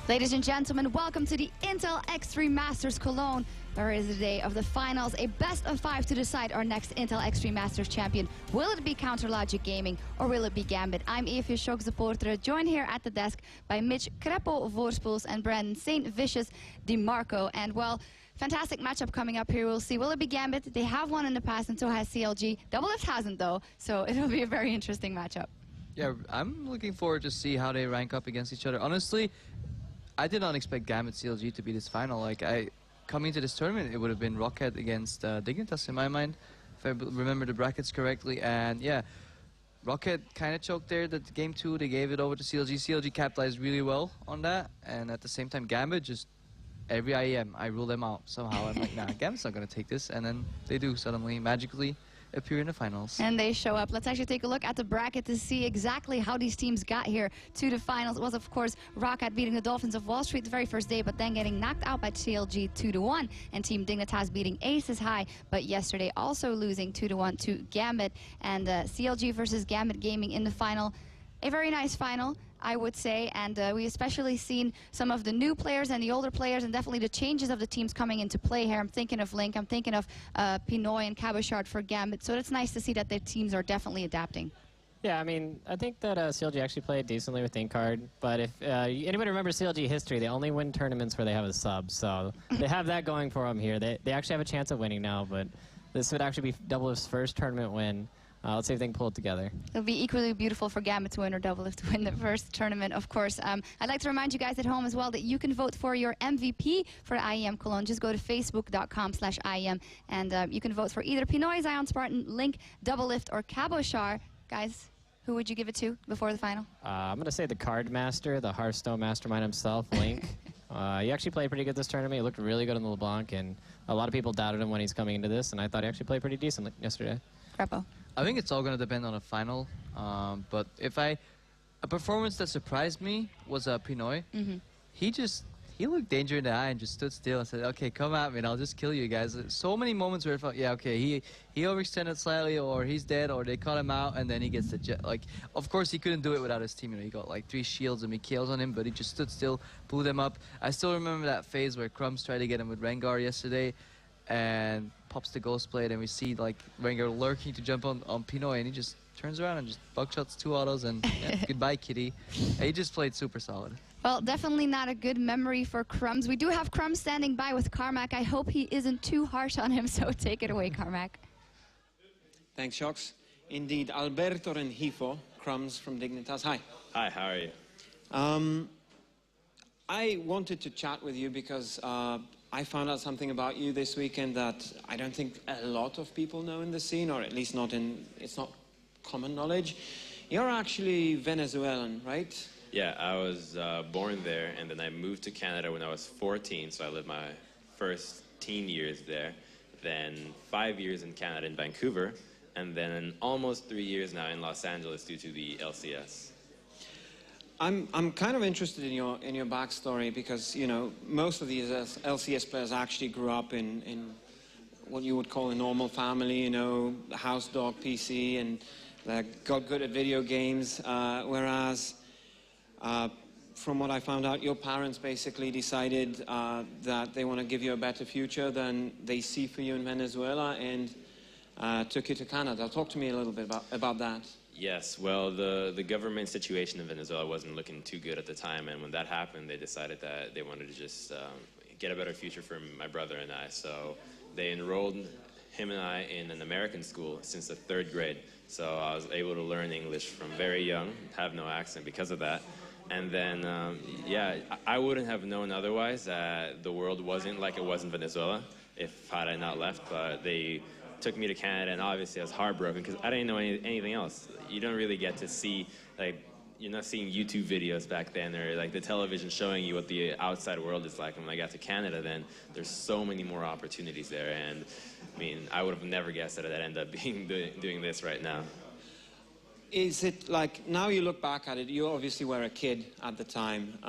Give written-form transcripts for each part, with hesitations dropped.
Ladies and gentlemen, welcome to the Intel Extreme Masters Cologne, where it is the day of the finals, a best of 5 to decide our next Intel Extreme Masters champion. Will it be Counterlogic Gaming or will it be Gambit? I'm Eve Shock supporter, joined here at the desk by Mitch Kreppel-Voorspoels and Brandon St. Vicious DeMarco. And well, fantastic matchup coming up here. We'll see. Will it be Gambit? They have won in the past, and so has CLG. Doublelift hasn't, though, so it'll be a very interesting matchup. Yeah, I'm looking forward to see how they rank up against each other. Honestly, I did not expect Gambit CLG to be this final. Like, coming to this tournament, it would have been Rocket against Dignitas in my mind, if I remember the brackets correctly. And yeah, Rocket kind of choked there. That game 2, they gave it over to CLG. CLG capitalized really well on that, and at the same time, Gambit just every IEM, I rule them out somehow. I'm like, nah, Gambit's not gonna take this, and then they do suddenly magically appear in the finals. And they show up. Let's actually take a look at the bracket to see exactly how these teams got here to the finals. It was, of course, Rocket beating the Dolphins of Wall Street the very first day, but then getting knocked out by CLG 2-1, and Team Dignitas beating Aces High, but yesterday also losing 2-1 to Gambit. And CLG versus Gambit Gaming in the final. A very nice final, I would say, and we especially seen some of the new players and the older players, and definitely the changes of the teams coming into play here. I'm thinking of Link, I'm thinking of Pinoy and Cabochard for Gambit, so it's nice to see that their teams are definitely adapting. Yeah, I mean, I think that CLG actually played decently with Inkard, but if anybody remembers CLG history, they only win tournaments where they have a sub, so they have that going for them here. They actually have a chance of winning now, but this would actually be Doublelift's first tournament win. Let's see if they can pull it together. It'll be equally beautiful for Gambit to win or Doublelift to win the first tournament, of course. I'd like to remind you guys at home as well that you can vote for your MVP for IEM Cologne. Just go to facebook.com/IEM, and you can vote for either Pinoy, Zion Spartan, Link, Doublelift, or Cabochard. Guys, who would you give it to before the final? I'm going to say the card master, the Hearthstone mastermind himself, Link. He actually played pretty good this tournament. He looked really good in the LeBlanc, and a lot of people doubted him when he's coming into this, and I thought he actually played pretty decent yesterday. Kreppel. I think it's all going to depend on the final, but a performance that surprised me was Pinoy. He looked danger in the eye and just stood still and said, okay, come at me and I'll just kill you guys. So many moments where I felt, yeah, okay, he overextended slightly, or he's dead, or they caught him out, and then he gets the jet. Like, of course he couldn't do it without his team. You know, he got like 3 shields and Mikhail's on him, but he just stood still, blew them up. I still remember that phase where Crumbs tried to get him with Rengar yesterday, and pops the ghost blade, and we see like Rengar lurking to jump on Pinoy, and he just turns around and just buckshots 2 autos, and yeah, goodbye, kitty. He just played super solid. Well, definitely not a good memory for Crumbs. We do have Crumbs standing by with Carmack. I hope he isn't too harsh on him, so take it away, Carmack. Thanks, Shocks. Indeed, Alberto Rengifo, Crumbs from Dignitas. Hi. Hi, how are you? I wanted to chat with you because I found out something about you this weekend that I don't think a lot of people know in the scene, or at least it's not common knowledge. You're actually Venezuelan, right? Yeah, I was born there, and then I moved to Canada when I was 14, so I lived my first teen years there, then 5 years in Canada in Vancouver, and then almost 3 years now in Los Angeles due to the LCS. I'm kind of interested in your backstory because, you know, most of these LCS players actually grew up in what you would call a normal family, you know, house dog PC, and got good at video games, whereas from what I found out, your parents basically decided that they want to give you a better future than they see for you in Venezuela, and took you to Canada. Talk to me a little bit about that. Yes, well, the government situation in Venezuela wasn't looking too good at the time, and when that happened, they decided that they wanted to just get a better future for my brother and I. So they enrolled him and I in an American school since the 3rd grade. So I was able to learn English from very young, have no accent because of that. And then, yeah, I wouldn't have known otherwise that the world wasn't like it was in Venezuela had I not left, but they took me to Canada, and obviously I was heartbroken because I didn't know anything else. You don't really get to see, like, you're not seeing YouTube videos back then, or like the television showing you what the outside world is like. And when I got to Canada, then there's so many more opportunities there, and I mean, I would have never guessed that I'd end up doing this right now. Is it like, now you look back at it, you obviously were a kid at the time,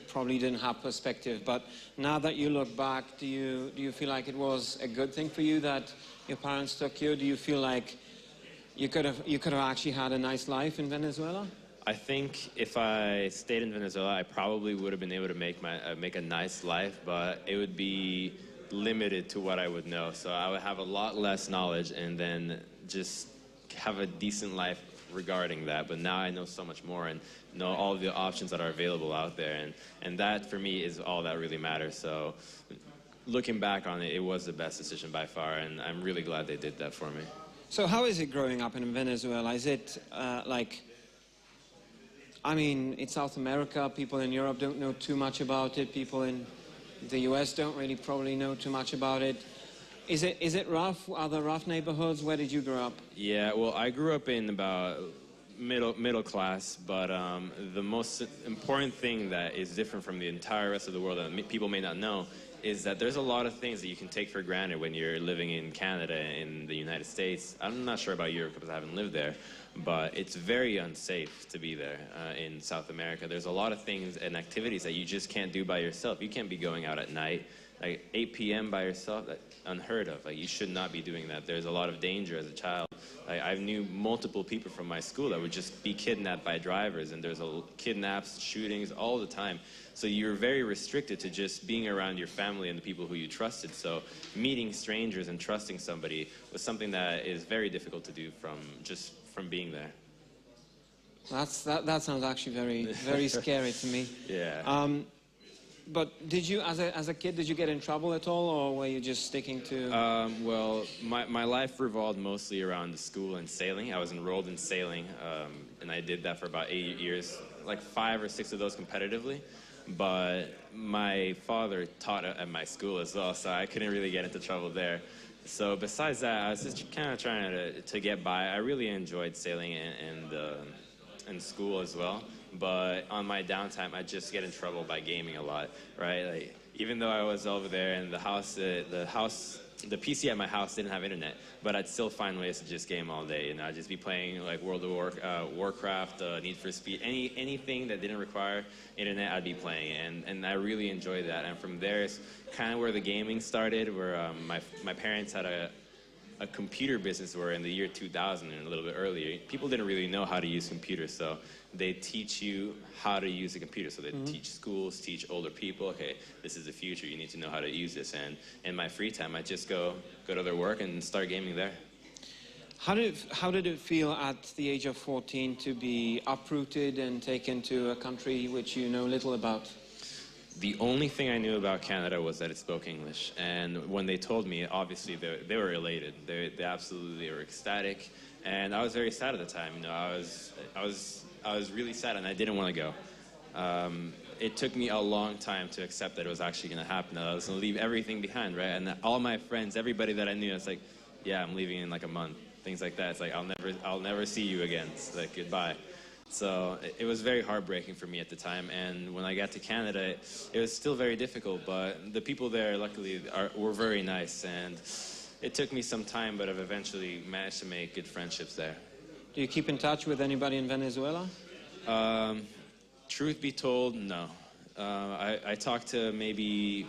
probably didn't have perspective, but now that you look back, do you feel like it was a good thing for you that your parents took you? Do you feel like you could have actually had a nice life in Venezuela? I think if I stayed in Venezuela, I probably would have been able to make a nice life, but it would be limited to what I would know. So I would have a lot less knowledge and then just have a decent life regarding that. But now I know so much more and know all the options that are available out there. And that, for me, is all that really matters. So looking back on it, it was the best decision by far, and I'm really glad they did that for me. So how is it growing up in Venezuela? Is it like, I mean, it's South America, people in Europe don't know too much about it, people in the US don't really probably know too much about it. Is it rough? Are there rough neighborhoods? Where did you grow up? Yeah, well, I grew up in about middle class, but the most important thing that is different from the entire rest of the world that people may not know is that there's a lot of things that you can take for granted when you're living in Canada, in the United States. I'm not sure about Europe because I haven't lived there, but it's very unsafe to be there in South America. There's a lot of things and activities that you just can't do by yourself. You can't be going out at night, like 8 p.m. by yourself. That's unheard of. Like, you should not be doing that. There's a lot of danger as a child. Like, I knew multiple people from my school that would just be kidnapped by drivers, and there's kidnaps, shootings all the time. So you're very restricted to just being around your family and the people who you trusted. So meeting strangers and trusting somebody was something that is very difficult to do from being there. That sounds actually very scary to me. Yeah. But did you, as a kid, did you get in trouble at all, or were you just sticking to? Well, my life revolved mostly around the school and sailing. I was enrolled in sailing, and I did that for about 8 years, like 5 or 6 of those competitively. But my father taught at my school as well, so I couldn't really get into trouble there. So besides that, I was just kind of trying to get by. I really enjoyed sailing and school as well. But on my downtime, I just get in trouble by gaming a lot, right? Like, even though I was over there and the PC at my house didn't have internet, but I'd still find ways to just game all day. And I'd just be playing like World of Warcraft, Need for Speed, anything that didn't require internet, I'd be playing. And I really enjoyed that. And from there is kind of where the gaming started, where my parents had a computer business where in the year 2000 and a little bit earlier, people didn't really know how to use computers. So they teach you how to use a computer. So they teach schools, teach older people, okay, this is the future, you need to know how to use this. And in my free time, I just go to their work and start gaming there. How did it feel at the age of 14 to be uprooted and taken to a country which you know little about? The only thing I knew about Canada was that it spoke English. And when they told me, obviously they were elated. They absolutely were ecstatic. And I was very sad at the time. You know, I was really sad, and I didn't want to go. It took me a long time to accept that it was actually going to happen, that I was going to leave everything behind, right? And all my friends, everybody that I knew, it's like, yeah, I'm leaving in like a month, things like that. It's like, I'll never see you again. It's like, goodbye. So it was very heartbreaking for me at the time. And when I got to Canada, it was still very difficult, but the people there, luckily, were very nice. And it took me some time, but I've eventually managed to make good friendships there. Do you keep in touch with anybody in Venezuela? Truth be told, no. I talk to maybe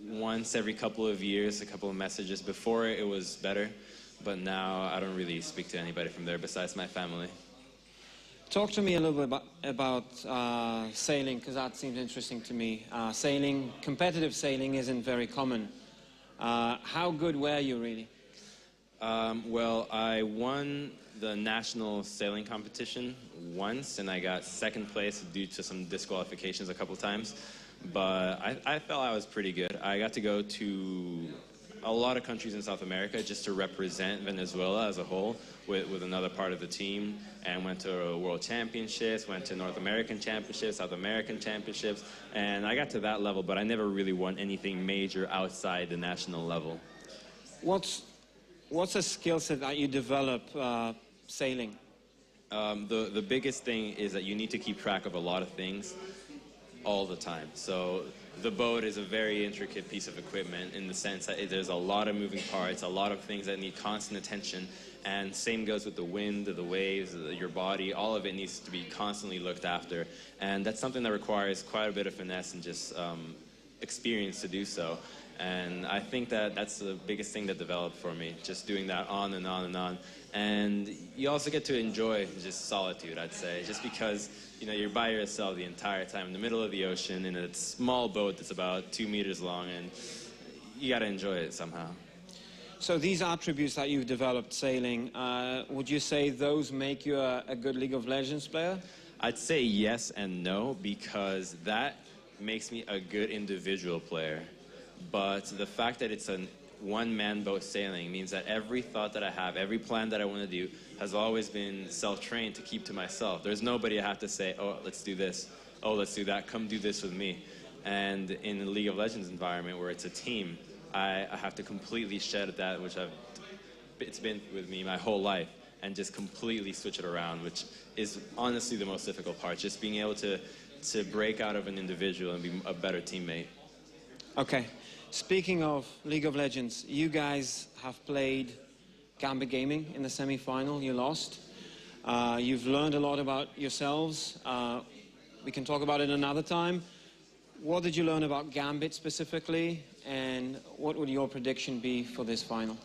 once every couple of years, a couple of messages. Before it was better, but now I don't really speak to anybody from there besides my family. Talk to me a little bit about sailing, because that seems interesting to me. Sailing, competitive sailing isn't very common. How good were you, really? Well, I won the national sailing competition once, and I got second place due to some disqualifications a couple times. But I felt I was pretty good. I got to go to a lot of countries in South America just to represent Venezuela as a whole with another part of the team, and went to World Championships, went to North American Championships, South American Championships, and I got to that level, but I never really won anything major outside the national level. What's a skill set that you develop sailing? The biggest thing is that you need to keep track of a lot of things all the time. So the boat is a very intricate piece of equipment in the sense that there's a lot of moving parts, a lot of things that need constant attention, and same goes with the wind, the waves, your body, all of it needs to be constantly looked after. And that's something that requires quite a bit of finesse and just experience to do so. And I think that that's the biggest thing that developed for me, just doing that on and on and on. And you also get to enjoy just solitude, I'd say, just because, you know, you're by yourself the entire time in the middle of the ocean in a small boat that's about 2 meters long, and you got to enjoy it somehow. So these attributes that you've developed sailing, would you say those make you a good League of Legends player? I'd say yes and no, because that makes me a good individual player. But the fact that it's a one-man boat sailing means that every thought that I have, every plan that I want to do, has always been self-trained to keep to myself. There's nobody I have to say, oh, let's do this, oh, let's do that, come do this with me. And in the League of Legends environment, where it's a team, I have to completely shed that, which it's been with me my whole life, and just completely switch it around, which is honestly the most difficult part, just being able to break out of an individual and be a better teammate. Okay. Speaking of League of Legends, you guys have played Gambit Gaming in the semi-final. You lost. You've learned a lot about yourselves. We can talk about it another time. What did you learn about Gambit specifically, and what would your prediction be for this final?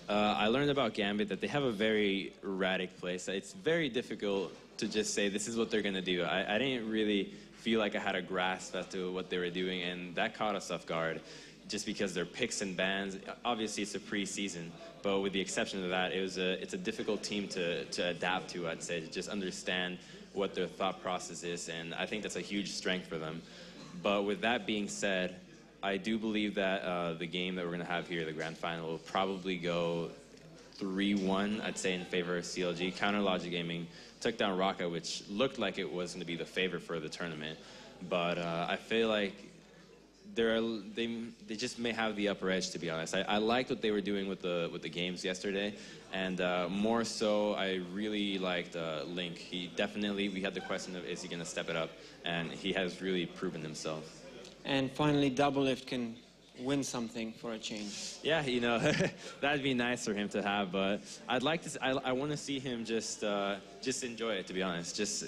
I learned about Gambit that they have a very erratic play. So it's very difficult to just say this is what they're going to do. I didn't really feel like I had a grasp as to what they were doing, and that caught us off guard. Just because they're picks and bans. Obviously, it's a preseason, but with the exception of that, it's a difficult team to adapt to, I'd say, to just understand what their thought process is, and I think that's a huge strength for them. But with that being said, I do believe that the game that we're going to have here, the grand final, will probably go 3-1, I'd say, in favor of CLG. Counter Logic Gaming took down Rocka, which looked like it was going to be the favorite for the tournament, but I feel like they just may have the upper edge, to be honest. I liked what they were doing with the games yesterday, and more so, I really liked Link. He definitely, we had the question of, is he going to step it up, and he has really proven himself. And finally, Doublelift can win something for a change. Yeah, you know, that'd be nice for him to have, but I'd like to. I want to see him just enjoy it, to be honest. Just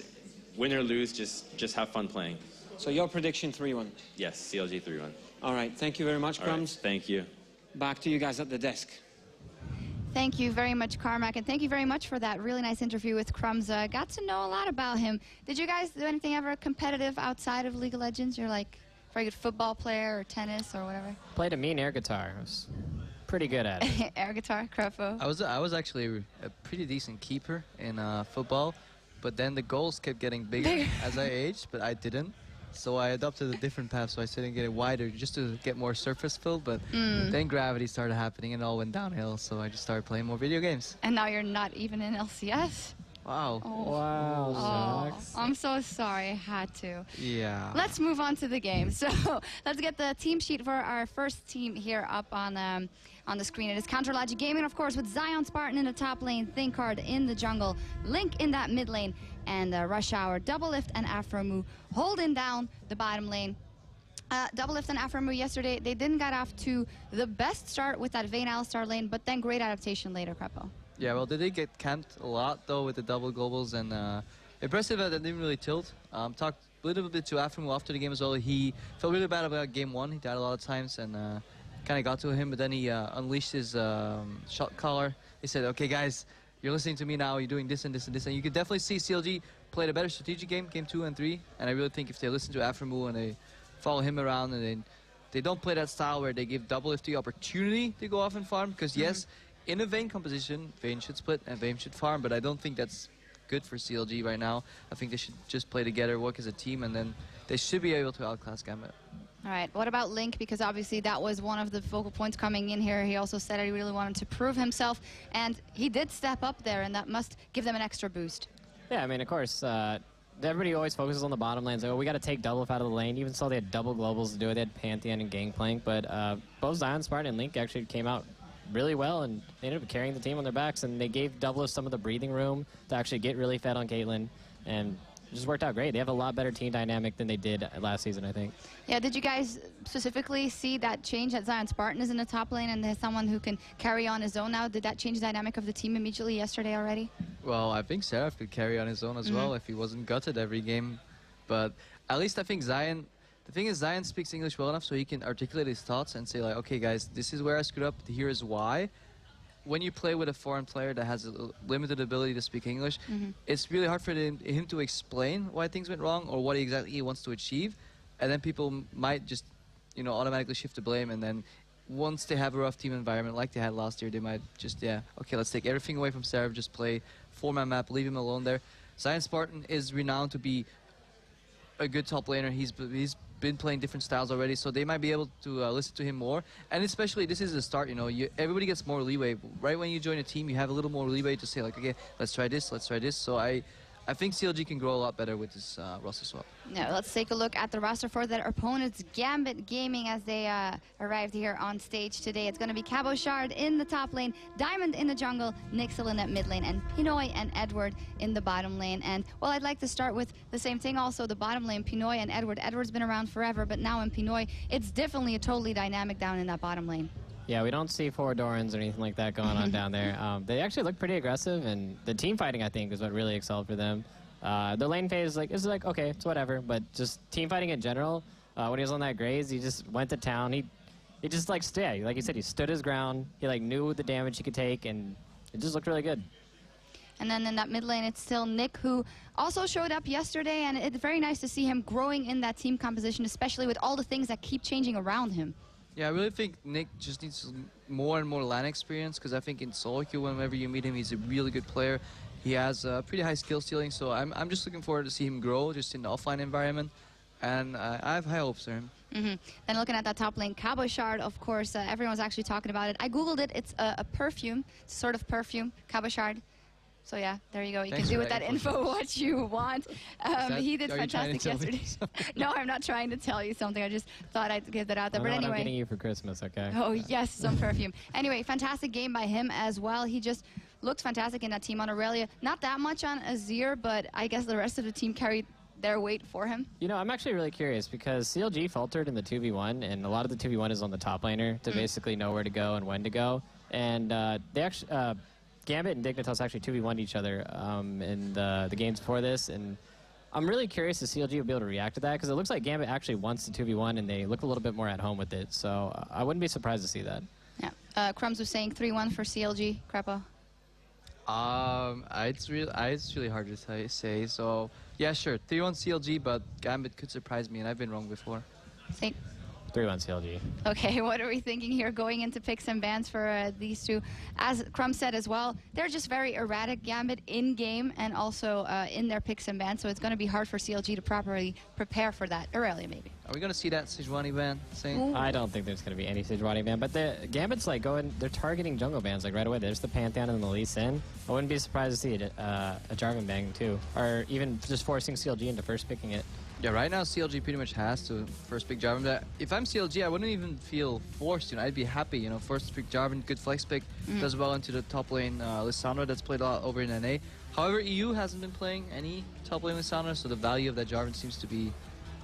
win or lose, just have fun playing. So your prediction 3-1? Yes, CLG 3-1. All right, thank you very much, Crumbs. Right, thank you. Back to you guys at the desk. Thank you very much, Carmack, and thank you very much for that really nice interview with Crumbs. Got to know a lot about him. Did you guys do anything ever competitive outside of League of Legends? You're like a very good football player or tennis or whatever? Played a mean air guitar. I was pretty good at it. Air guitar, Crefo. I was actually a pretty decent keeper in football, but then the goals kept getting bigger as I aged, but I didn't. So I adopted a different path, so I started getting wider just to get more surface fill, but then gravity started happening and it all went downhill, so I just started playing more video games. And now you're not even in LCS? Wow. Oh. Wow, Oh, I'm so sorry, I had to. Yeah. Let's move on to the game. So let's get the team sheet for our first team here up on the screen. It is Counter Logic Gaming, of course, with Zion Spartan in the top lane, Thinkard in the jungle, Link in that mid lane, and Rush Hour, Doublelift, and Afromu holding down the bottom lane. Doublelift and Afromu yesterday, they didn't get off to the best start with that Vayne Alistar lane, but then great adaptation later, Crepo. Yeah, well, they did get camped a lot, though, with the double globals, and impressive that they didn't really tilt. Talked a little bit to Afromu after the game as well. He felt really bad about game one. He died a lot of times, and kind of got to him, but then he unleashed his shot caller. He said, okay, guys, you're listening to me now, you're doing this and this and this, and you could definitely see CLG played a better strategic game 2 and 3, and I really think if they listen to Afromu and they follow him around and they don't play that style where they give Doublelift the opportunity to go off and farm, because yes, in a Vayne composition, Vayne should split and Vayne should farm, but I don't think that's good for CLG right now. I think they should just play together, work as a team, and then they should be able to outclass Gambit. All right, what about Link? Because obviously that was one of the focal points coming in here. He also said he really wanted to prove himself, and he did step up there, and that must give them an extra boost. Yeah, I mean, of course, everybody always focuses on the bottom lane. So we got to take Doublelift out of the lane. Even so, they had double globals to do it. They had Pantheon and Gangplank, but both Zion Spartan and Link actually came out really well, and they ended up carrying the team on their backs, and they gave Doublelift some of the breathing room to actually get really fed on Caitlyn, and it just worked out great. They have a lot better team dynamic than they did last season, I think. Yeah, did you guys specifically see that change that Zion Spartan is in the top lane and there's someone who can carry on his own now? Did that change the dynamic of the team immediately yesterday already? Well, I think Seraph could carry on his own as well if he wasn't gutted every game. But at least I think Zion The thing is, Zion speaks English well enough so he can articulate his thoughts and say like, okay, guys, this is where I screwed up. Here is why. When you play with a foreign player that has a limited ability to speak English, it's really hard for him to explain why things went wrong or what exactly he wants to achieve. And then people might just, automatically shift the blame. And then once they have a rough team environment like they had last year, they might just, okay, let's take everything away from Serv, just play 4-man map, leave him alone there. Zion Spartan is renowned to be a good top laner. He's been playing different styles already, so they might be able to listen to him more. And especially, this is the start, everybody gets more leeway. Right when you join a team, you have a little more leeway to say like, okay, let's try this, let's try this. So I think CLG can grow a lot better with this roster swap. Now, let's take a look at the roster for their opponents, Gambit Gaming, as they arrived here on stage today. It's going to be Cabochard in the top lane, Diamond in the jungle, Nixilin at mid lane, and Pinoy and Edward in the bottom lane. And, well, I'd like to start with the same thing also, the bottom lane, Pinoy and Edward. Edward's been around forever, but now in Pinoy, it's definitely a totally dynamic down in that bottom lane. Yeah, we don't see 4 Dorans or anything like that going on down there. They actually look pretty aggressive, and the team fighting, I think, is what really excelled for them. The lane phase is like, okay, it's whatever, but just team fighting in general, when he was on that Graze, he just went to town. He just, like you said, he stood his ground. He, knew the damage he could take, and it just looked really good. And then in that mid lane, it's still Nick, who also showed up yesterday, and it's very nice to see him growing in that team composition, especially with all the things that keep changing around him. Yeah, I really think Nick just needs more and more LAN experience, because I think in solo queue, whenever you meet him, he's a really good player. He has a pretty high skill ceiling, so I'm just looking forward to see him grow just in the offline environment, and I have high hopes for him. Then looking at that top lane, Cabochard, of course, everyone's actually talking about it. I googled it. It's a perfume, sort of perfume, Cabochard. So yeah, there you go. You can do with that info what you want. He did fantastic yesterday. No, I'm not trying to tell you something. I just thought I'd give that out there. But anyway, I'm getting you for Christmas, okay? Oh yes, some perfume. Anyway, fantastic game by him as well. He just looked fantastic in that team on Aurelia. Not that much on Azir, but I guess the rest of the team carried their weight for him. I'm actually really curious because CLG faltered in the 2v1, and a lot of the 2v1 is on the top laner to basically know where to go and when to go. And they actually. Gambit and Dignitas actually 2v1'd each other in the games before this, and I'm really curious if CLG will be able to react to that, because it looks like Gambit actually wants the 2v1, and they look a little bit more at home with it, so I wouldn't be surprised to see that. Yeah. Crumbs was saying 3-1 for CLG. Crepa? It's really hard to say, so yeah, sure, 3-1 CLG, but Gambit could surprise me, and I've been wrong before. Saint? 3-1 CLG. Okay, what are we thinking here going into picks and bans for these two? As Crumb said as well, they're just very erratic, Gambit, in-game and also in their picks and bans, so it's going to be hard for CLG to properly prepare for that. Aurelia, maybe. Are we going to see that Sejuani ban? I don't think there's going to be any Sejuani ban, but the Gambit's they're targeting jungle bans right away. There's the Pantheon and the Lee Sin. I wouldn't be surprised to see a Jarvan ban too, or even just forcing CLG into first picking it. Yeah, right now CLG pretty much has to first pick Jarvan. If I'm CLG, I wouldn't even feel forced. I'd be happy. First pick Jarvan, good flex pick, does well into the top lane Lissandra that's played a lot over in NA. However, EU hasn't been playing any top lane Lissandra, so the value of that Jarvan seems to be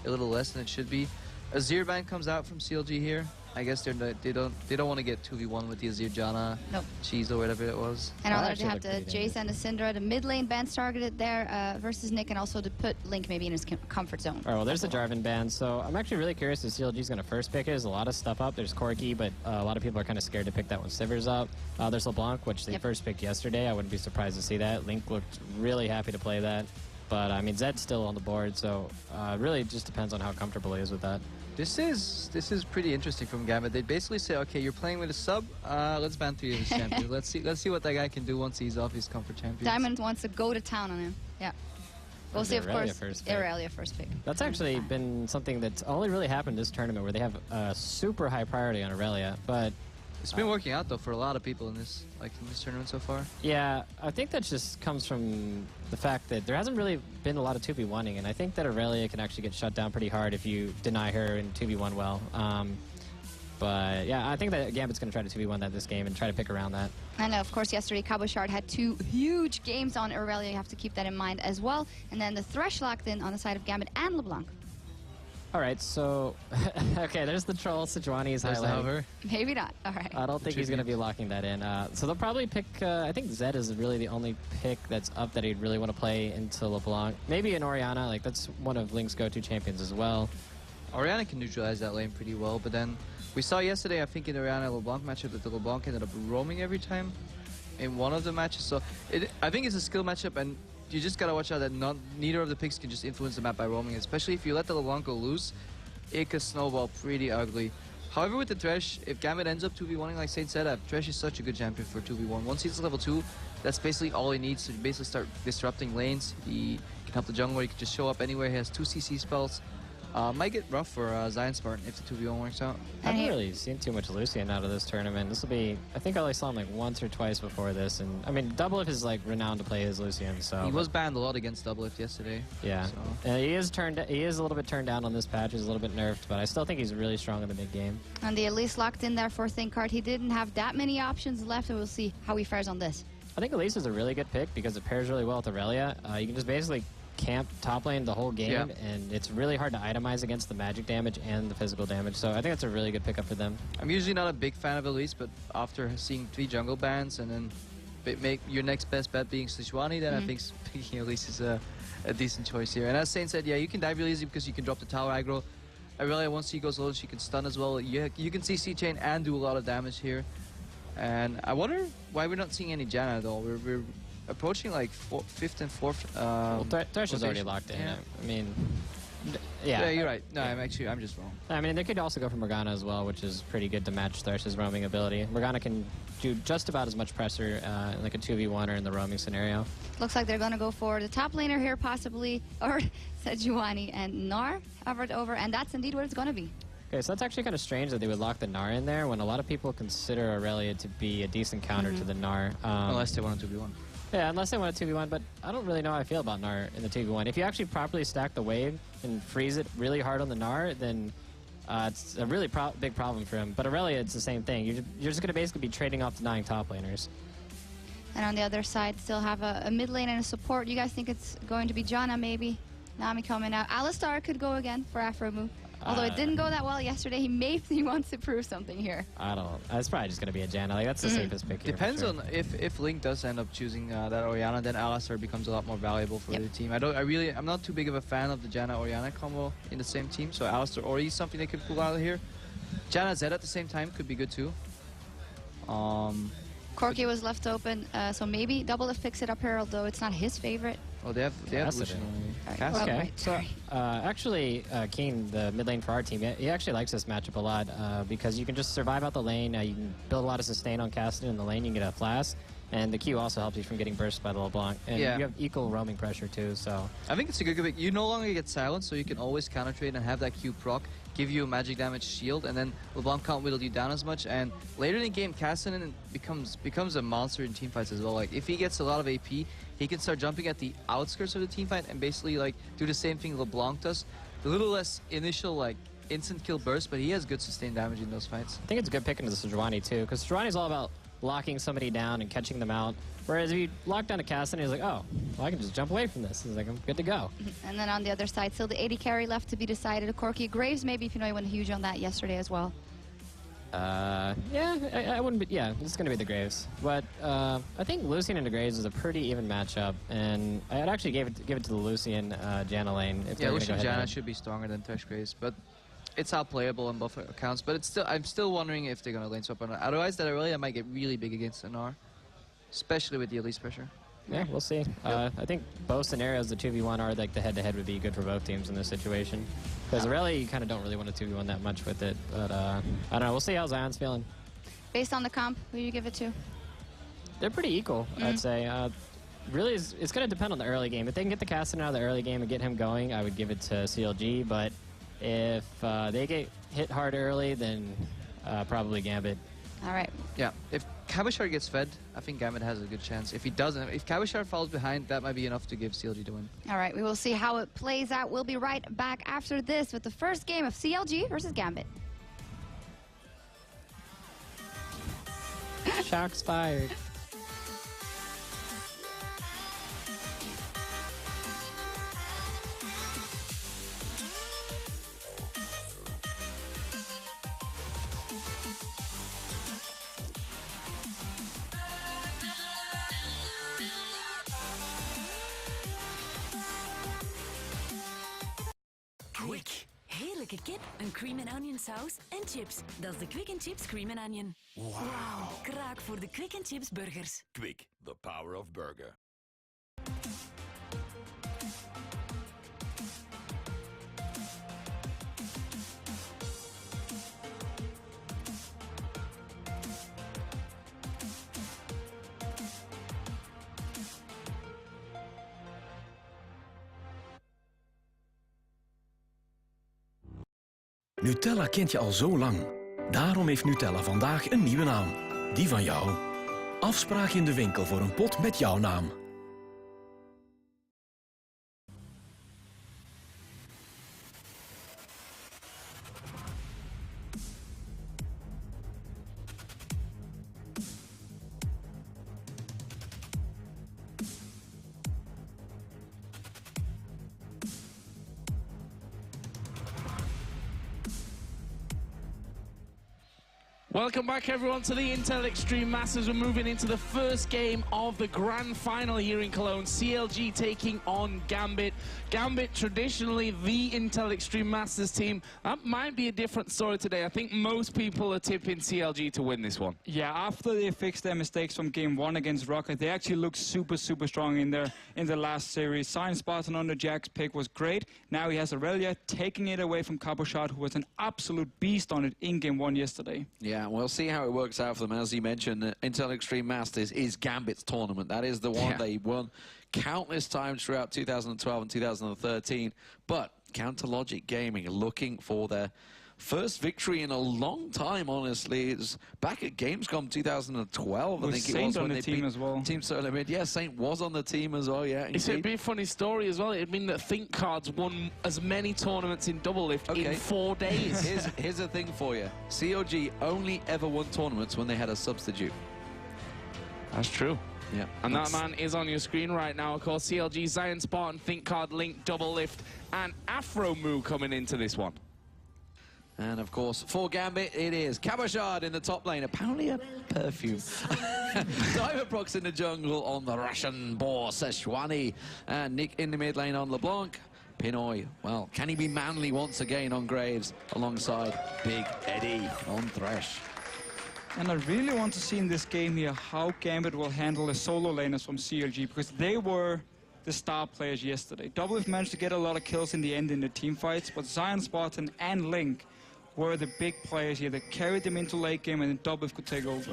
a little less than it should be. Azir ban comes out from CLG here. I guess they don't want to get 2v1 with the Azir Janna cheese or whatever it was. And also they have the Jace and the Syndra, the mid lane bans targeted there versus Nick, and also to put Link maybe in his comfort zone. All right, well, there's the Jarvan ban, so I'm actually really curious if CLG's going to first pick it. There's a lot of stuff up. There's Corki, but a lot of people are kind of scared to pick that when Sivir's up. There's LeBlanc, which they first picked yesterday. I wouldn't be surprised to see that. Link looked really happy to play that. But, I mean, Zed's still on the board, so really it just depends on how comfortable he is with that. This is pretty interesting from Gambit. They basically say, okay, you're playing with a sub. Let's ban 3 of his champions. Let's see what that guy can do once he's off his comfort champions. Diamond wants to go to town on him. Yeah. We'll see, of course, Aurelia first pick. That's actually been something that's only really happened this tournament, where they have a super high priority on Aurelia, but it's been working out though for a lot of people in this tournament so far. Yeah, I think that just comes from the fact that there hasn't really been a lot of 2v1ing, and I think that Aurelia can actually get shut down pretty hard if you deny her in 2v1 well. But yeah, I think that Gambit's going to try to 2v1 that this game and try to pick around that. And of course, yesterday Cabochard had 2 huge games on Aurelia. You have to keep that in mind as well. And then the Thresh locked in on the side of Gambit and LeBlanc. All right, so okay, there's the troll. Sejuani's highlight. Maybe not. All right. I don't think he's going to be locking that in. So they'll probably pick. I think Zed is really the only pick that's up that he'd really want to play into LeBlanc. Maybe an Orianna. That's one of Link's go-to champions as well. Oriana can neutralize that lane pretty well, but then we saw yesterday, I think in the Oriana-LeBlanc matchup, that the LeBlanc ended up roaming every time in one of the matches. So I think it's a skill matchup, and you just gotta watch out that neither of the picks can just influence the map by roaming, especially if you let the LeBlanc go loose, it could snowball pretty ugly. However, with the Thresh, if Gambit ends up 2v1ing, like Saint said, Thresh is such a good champion for 2v1. Once he's level 2, that's basically all he needs to basically start disrupting lanes. He can help the jungler, he can just show up anywhere, he has 2 CC spells. Might get rough for Zion Spartan if the 2v1 works out. I haven't really seen too much Lucian out of this tournament. This will be, I think I only saw him like once or twice before this, and I mean, Doublelift is like renowned to play as Lucian, so. He was banned a lot against Doublelift yesterday. Yeah, so. He is a little bit turned down on this patch, he's a little bit nerfed, but I still think he's really strong in the mid game. And the Elise locked in there for ThinkCard. He didn't have that many options left, and we'll see how he fares on this. I think Elise is a really good pick because it pairs really well with Aurelia. You can just basically camp top lane the whole game, and it's really hard to itemize against the magic damage and the physical damage, so I think it's a really good pickup for them. I'm usually not a big fan of Elise, but after seeing 3 jungle bans and then make your next best bet being Sejuani, then I think picking Elise is a decent choice here. And as Saint said, yeah, you can dive really easy because you can drop the tower aggro. Aurelia, once she goes low, she can stun as well. You can CC chain and do a lot of damage here. And I wonder why we're not seeing any Janna though. We're approaching like 5th and 4th. Well, Thresh is already locked in. Yeah. I mean, yeah, you're right. No, I'm just wrong. I mean, they could also go for Morgana as well, which is pretty good to match Thresh's roaming ability. Morgana can do just about as much pressure in like a 2v1 or in the roaming scenario. Looks like they're going to go for the top laner here possibly, or Sejuani and Gnar hovered over, and that's indeed what it's going to be. Okay, so that's actually kind of strange that they would lock the Gnar in there when a lot of people consider Aurelia to be a decent counter to the Gnar. Unless they want to 2v1. Yeah, unless they want a 2v1, but I don't really know how I feel about Gnar in the 2v1. If you actually properly stack the wave and freeze it really hard on the Gnar, then it's a really big problem for him. But Aurelia, it's the same thing. You're just going to basically be trading off the dying top laners. And on the other side, still have a mid lane and a support. You guys think it's going to be Janna maybe? Nami coming out. Alistar could go again for Afromu. Although it didn't go that well yesterday, he maybe wants to prove something here. I don't know. It's probably just going to be a Janna. Like, that's the safest pick here. Depends on if Link does end up choosing that Oriana, then Alistar becomes a lot more valuable for the team. I'm not too big of a fan of the Janna Oriana combo in the same team, so Alistar Ori is something they could pull out of here. Janna Zed at the same time could be good too. Corki was left open, so maybe Doublelift picks it up here, although it's not his favorite. Oh, they have Lucian. Right. Okay, right, so actually, Keen, the mid lane for our team, he actually likes this matchup a lot because you can just survive out the lane. You can build a lot of sustain on casting in the lane. You can get a flash, and the Q also helps you from getting burst by the LeBlanc. And you have equal roaming pressure too. So I think it's a good pick. You no longer get silenced, so you can always counter trade and have that Q proc, give you a magic damage shield, and then LeBlanc can't whittle you down as much. And later in the game, Cassian becomes a monster in teamfights as well. Like if he gets a lot of AP, he can start jumping at the outskirts of the teamfight and basically like do the same thing LeBlanc does. A little less initial like instant kill burst, but he has good sustained damage in those fights. I think it's a good pick into the Sejuani too, because Sejuani is all about locking somebody down and catching them out. Whereas if you lock down a Cassian, he's like, oh, well, I can just jump away from this. He's like, I'm good to go. And then on the other side, still the 80 carry left to be decided. Corki Graves, maybe if you know he went huge on that yesterday as well. Yeah, I wouldn't be, yeah, it's going to be the Graves. But I think Lucian and the Graves is a pretty even matchup, and I'd actually give it to the Lucian Janna lane. If Lucian Janna should be stronger than Thresh Graves, but it's outplayable on both accounts. But I'm still wondering if they're going to lane swap or not. Otherwise, that Aurelia might get really big against Gnar, especially with the Elise pressure. Yeah, we'll see. I think both scenarios, the 2v1 are like the head-to-head would be good for both teams in this situation. Because Aurelia, you kind of don't really want to 2v1 that much with it. But I don't know. We'll see how Zion's feeling. Based on the comp, who do you give it to? They're pretty equal, I'd say. Really, it's going to depend on the early game. If they can get the Cassian out of the early game and get him going, I would give it to CLG. But if they get hit hard early, then probably Gambit. All right. Yeah, if Cabochard gets fed, I think Gambit has a good chance. If he doesn't, if Cabochard falls behind, that might be enough to give CLG the win. All right, we will see how it plays out. We'll be right back after this with the first game of CLG versus Gambit. Shots fired. Heerlijke kip, een cream and onion saus en chips. Dat is de Quick and Chips cream and onion. Wauw. Kraak voor de Quick and Chips burgers. Quick, the power of burger. Nutella kent je al zo lang. Daarom heeft Nutella vandaag een nieuwe naam. Die van jou. Afspraak in de winkel voor een pot met jouw naam. Welcome back everyone to the Intel Extreme Masters. We're moving into the first game of the grand final here in Cologne. CLG taking on Gambit. Gambit, traditionally the Intel Extreme Masters team. That might be a different story today. I think most people are tipping CLG to win this one. Yeah, after they fixed their mistakes from game 1 against Rocket, they actually looked super strong in the last series. Science Spartan on the Jack's pick was great. Now he has Aurelia taking it away from Cabochard, who was an absolute beast on it in game 1 yesterday. Yeah, we'll see how it works out for them. As you mentioned, Intel Extreme Masters is Gambit's tournament. That is the one they won countless times throughout 2012 and 2013. But Counter Logic Gaming are looking for their first victory in a long time, honestly. It's back at Gamescom 2012, I think it was, on when the they team beat as well. Team Solomid. Yeah, Saint was on the team as well, yeah. It'd be a funny story as well. It'd mean that Think Cards won as many tournaments in Double Lift in 4 days. Here's the thing for you. CLG only ever won tournaments when they had a substitute. That's true. Yeah. And that man is on your screen right now. Of course, CLG, Zion Spartan, Think Card, Link, Double Lift, and Afro Moo coming into this one. And of course, for Gambit, it is Cabochard in the top lane. Apparently a perfume. Diverprox in the jungle on the Russian boar, Szechuani. And Nick in the mid lane on LeBlanc. Pinoy, well, can he be manly once again on Graves alongside Big Eddie on Thresh? And I really want to see in this game here how Gambit will handle the solo laners from CLG, because they were the star players yesterday. Double Lift managed to get a lot of kills in the end in the team fights, but Zion Spartan and Link were the big players here that carried them into late game, and then Double Lift could take over.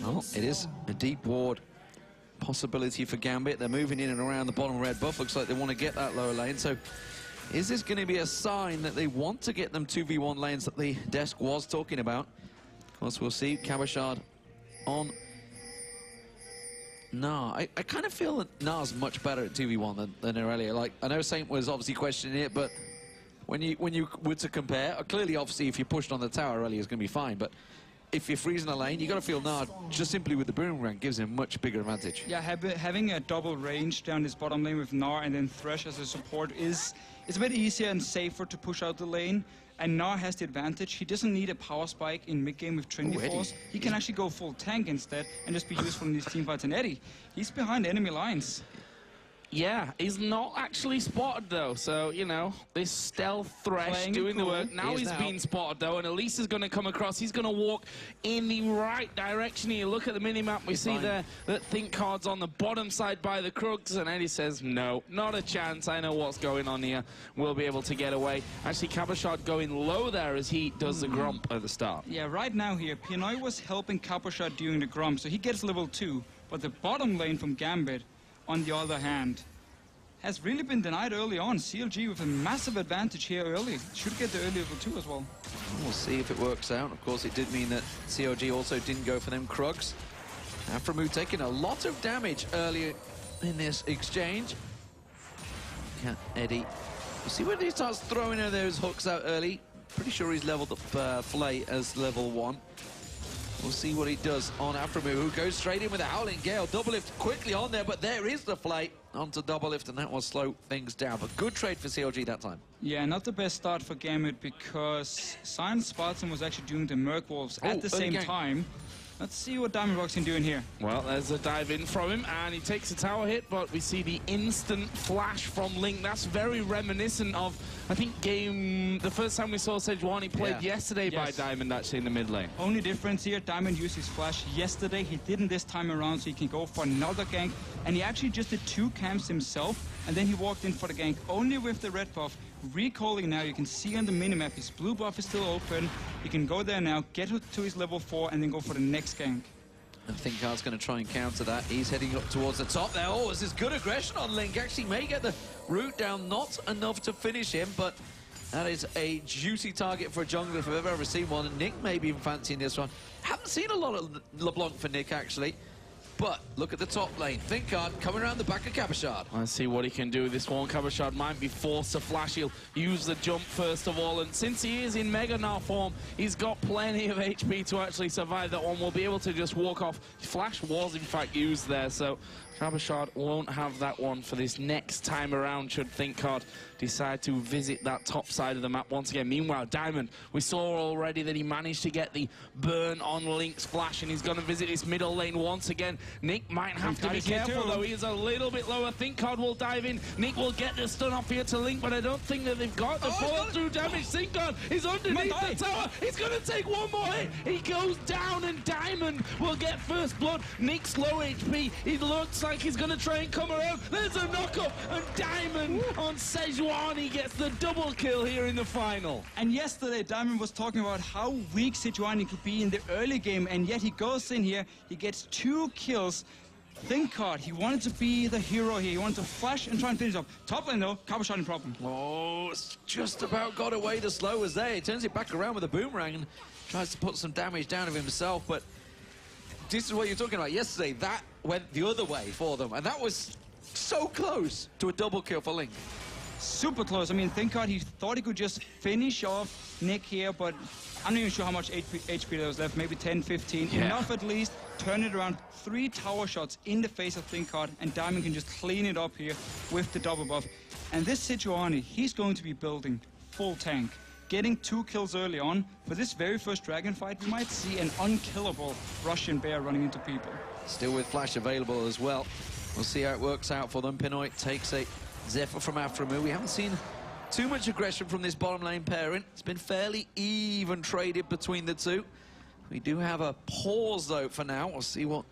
Well, it is a deep ward possibility for Gambit. They're moving in and around the bottom red buff. Looks like they want to get that lower lane. So is this going to be a sign that they want to get them 2v1 lanes that the desk was talking about? Of course, we'll see. Cabochard on Nah. I kind of feel that Na's much better at 2v1 than Aurelia. Like, I know Saint was obviously questioning it, but when you were to compare, clearly, obviously, if you're pushed on the tower, Aurelia is going to be fine. But if you're freezing a lane, you got to feel Na just simply with the boomerang gives him a much bigger advantage. Yeah, having a double range down this bottom lane with Gnar and then Thresh as a support it's a bit easier and safer to push out the lane. And Gnar has the advantage. He doesn't need a power spike in mid-game with Trinity Force. He can actually go full tank instead and just be useful in these teamfights. And Eddie, he's behind enemy lines. Yeah, he's not actually spotted though, so, you know, this stealth Thresh doing the work. Now he's been spotted though, and Elise is going to come across. He's going to walk in the right direction here. Look at the minimap. We see there that Think Card's on the bottom side by the Krugs, and Eddie says, no, not a chance. I know what's going on here. We'll be able to get away. Actually, Cabochard going low there as he does the Grump at the start. Yeah, right now here, Pinoy was helping Cabochard during the Grump, so he gets level 2. But the bottom lane from Gambit, on the other hand, has really been denied early on. CLG with a massive advantage here early. Should get the early level 2 as well. We'll see if it works out. Of course, it did mean that CLG also didn't go for them Krugs. Aframu taking a lot of damage earlier in this exchange. Eddie. You see when he starts throwing those hooks out early? Pretty sure he's leveled up Flay as level 1. We'll see what he does on Aframu, who goes straight in with a Howling Gale. Double Lift quickly on there, but there is the Flay onto Double Lift, and that will slow things down. But good trade for CLG that time. Yeah, not the best start for Gambit because Science Spartan was actually doing the Merc Wolves at the same time. Let's see what Diamond Roxin doing here. Well, there's a dive in from him, and he takes a tower hit, but we see the instant flash from Link. That's very reminiscent of, I think, the first time we saw Sejuani played yesterday by Diamond, actually, in the mid lane. Only difference here, Diamond used his flash yesterday. He didn't this time around, so he can go for another gank. And he actually just did 2 camps himself, and then he walked in for the gank only with the red buff. Recalling now, you can see on the minimap, his blue buff is still open. He can go there now, get to his level 4, and then go for the next gank. I think Card's going to try and counter that. He's heading up towards the top there. Oh, this is good aggression on Link. Actually may get the root down, not enough to finish him, but that is a juicy target for a jungler if I've ever seen one. And Nick may be even fancying this one. Haven't seen a lot of LeBlanc for Nick, actually. But look at the top lane. Thinkard coming around the back of Cabochard. Let's see what he can do with this one. Cabochard might be forced to flash. He'll use the jump first of all. And since he is in Mega Gnar form, he's got plenty of HP to actually survive that one. We'll be able to just walk off. Flash was, in fact, used there. So Cabochard won't have that one for this next time around, should Thinkard decide to visit that top side of the map once again. Meanwhile, Diamond, we saw already that he managed to get the burn on Link's flash, and he's going to visit his middle lane once again. Nick might have to be careful, though. He is a little bit lower. Thinkard will dive in. Nick will get the stun off here to Link, but I don't think that they've got the follow-through damage. Thinkard is underneath the tower. He's going to take one more hit. He goes down, and Diamond will get first blood. Nick's low HP. He looks like he's going to try and come around. There's a knock-up, and Diamond on Sejuani gets the double kill here in the final. And yesterday, Diamond was talking about how weak Sejuani could be in the early game, and yet he goes in here, he gets 2 kills. Thinkard, he wanted to be the hero here. He wanted to flash and try and finish up. Top lane, though, Cabochard in problem. Oh, it's just about got away. The slow was there. He turns it back around with a boomerang and tries to put some damage down of himself, but this is what you're talking about. Yesterday, that went the other way for them, and that was so close to a double kill for Link. Super close. I mean, Thinkard, he thought he could just finish off Nick here, but I'm not even sure how much HP there was left. Maybe 10, 15. Yeah. Enough at least. Turn it around. 3 tower shots in the face of Thinkard, and Diamond can just clean it up here with the double buff. And this Sejuani, he's going to be building full tank. Getting 2 kills early on. For this very first dragon fight, we might see an unkillable Russian bear running into people. Still with flash available as well. We'll see how it works out for them. Pinoy takes a Zephyr from Aframu. We haven't seen too much aggression from this bottom lane pairing. It's been fairly even traded between the two. We do have a pause, though, for now. We'll see what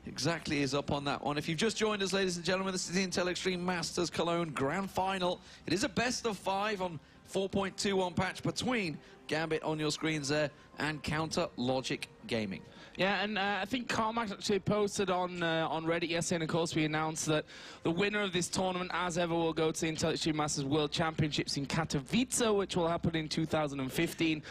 exactly is up on that one. If you've just joined us, ladies and gentlemen, this is the Intel Extreme Masters Cologne Grand Final. It is a best of 5 on 4.21 patch between Gambit on your screens there and Counter Logic Gaming. Yeah, and I think Carmack actually posted on Reddit yesterday, and of course we announced that the winner of this tournament, as ever, will go to the Intel Extreme Masters World Championships in Katowice, which will happen in 2015.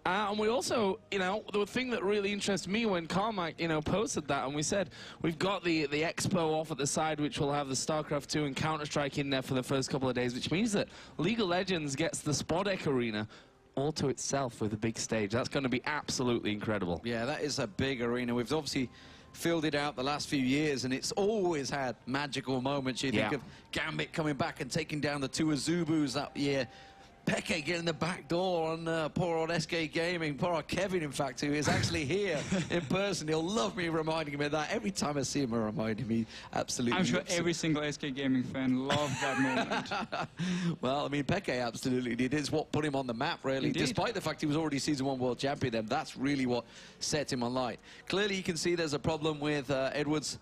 And we also, you know, the thing that really interests me when Carmack, you know, posted that, and we said we've got the expo off at the side, which will have the StarCraft 2 and Counter-Strike in there for the first couple of days, which means that League of Legends gets the Spodek Arena all to itself with a big stage. That's going to be absolutely incredible. Yeah, that is a big arena. We've obviously filled it out the last few years, and it's always had magical moments. You think of Gambit coming back and taking down the 2 Azubus that year. Peke getting the back door on poor old SK Gaming, poor old Kevin, in fact, who is actually here in person. He'll love me reminding him of that. Every time I see him, reminding me absolutely. I'm sure every single SK Gaming fan loved that moment. Well, I mean, Peke absolutely did. It's what put him on the map, really. Indeed. Despite the fact he was already Season 1 World Champion, then that's really what set him on light. Clearly, you can see there's a problem with Edwards'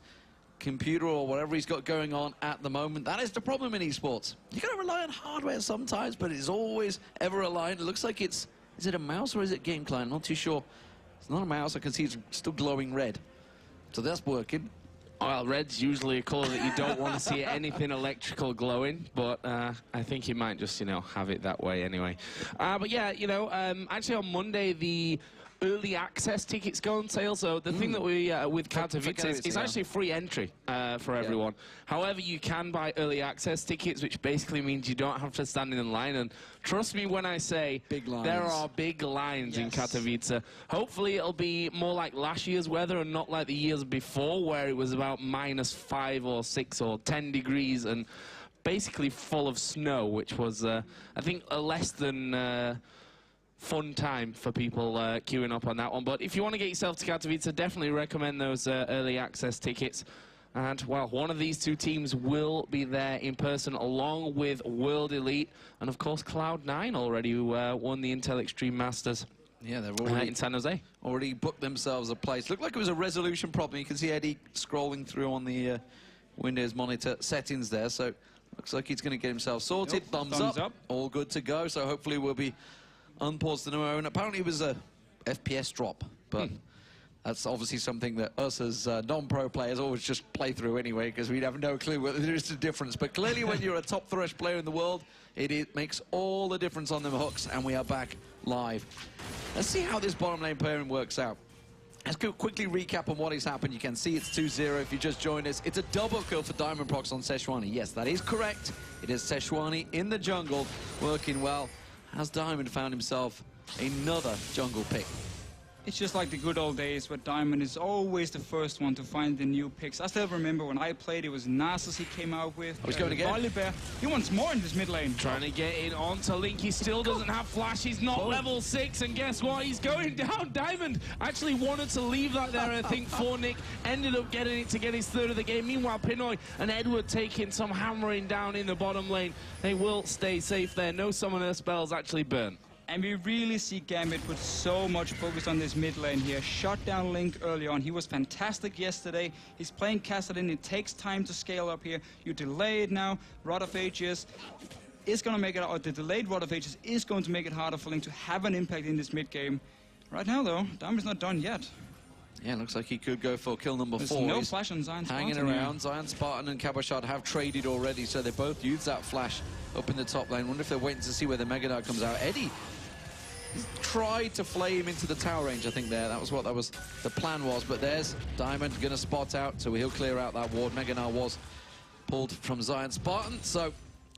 computer or whatever he's got going on at the moment. That is the problem in esports. You got to rely on hardware sometimes, but it's always ever aligned. It looks like it's, is it a mouse or is it game client? I'm not too sure. It's not a mouse. I can see it's still glowing red. So that's working. Well, red's usually a colour that you don't want to see anything electrical glowing, but I think you might just, you know, have it that way anyway. But yeah, you know, actually on Monday, the early access tickets go on sale. So the thing that we with Katowice is actually free entry for everyone. However, you can buy early access tickets, which basically means you don't have to stand in line. And trust me when I say big lines. There are big lines in Katowice. Hopefully it'll be more like last year's weather and not like the years before, where it was about -5 or 6 or 10 degrees and basically full of snow, which was I think less than fun time for people queuing up on that one. But if you want to get yourself to Katowice, definitely recommend those early access tickets. And, well, one of these two teams will be there in person, along with World Elite and, of course, Cloud9 already, who won the Intel Extreme Masters. Yeah, they're already in San Jose. Already booked themselves a place. Looked like it was a resolution problem. You can see Eddie scrolling through on the Windows monitor settings there. So, looks like he's going to get himself sorted. Yep, thumbs up. All good to go. So, hopefully, we'll be unpaused in a moment. Apparently, it was a FPS drop, but... That's obviously something that us as non-pro players always just play through anyway, because we'd have no clue whether there is a difference. But clearly when you're a top Thresh player in the world, it makes all the difference on them hooks, and we are back live. Let's see how this bottom lane pairing works out. Let's go quickly recap on what has happened. You can see it's 2-0 if you just joined us. It's a double kill for Diamond Prox on Sejuani. Yes, that is correct. It is Sejuani in the jungle, working well. Has Diamond found himself another jungle pick? It's just like the good old days where Diamond is always the first one to find the new picks. I still remember when I played, it was Nasus he came out with. He's going again. Volibear. He wants more in this mid lane. Trying to get in onto Link. He still doesn't have flash. He's not level 6. And guess what? He's going down. Diamond actually wanted to leave that there, I think, for Nick. Ended up getting it to get his third of the game. Meanwhile, Pinoy and Edward taking some hammering down in the bottom lane. They will stay safe there. No summoner spells actually burnt. And we really see Gambit put so much focus on this mid lane here. Shut down Link early on. He was fantastic yesterday. He's playing Kassadin. It takes time to scale up here. You delay it now. Rod of Ages is going to make it, or the delayed Rod of Ages is going to make it harder for Link to have an impact in this mid game. Right now, though, Diamond's not done yet. Yeah, looks like he could go for kill number 4. There's no flash on Zion Spartan. Hanging around. Zion Spartan and Cabochard have traded already, so they both use that flash up in the top lane. Wonder if they're waiting to see where the Mega Knight comes out. Eddie tried to flame into the tower range, I think there. That was what the plan was. But there's Diamond going to spot out, so he'll clear out that ward. Mega Knight was pulled from Zion Spartan, so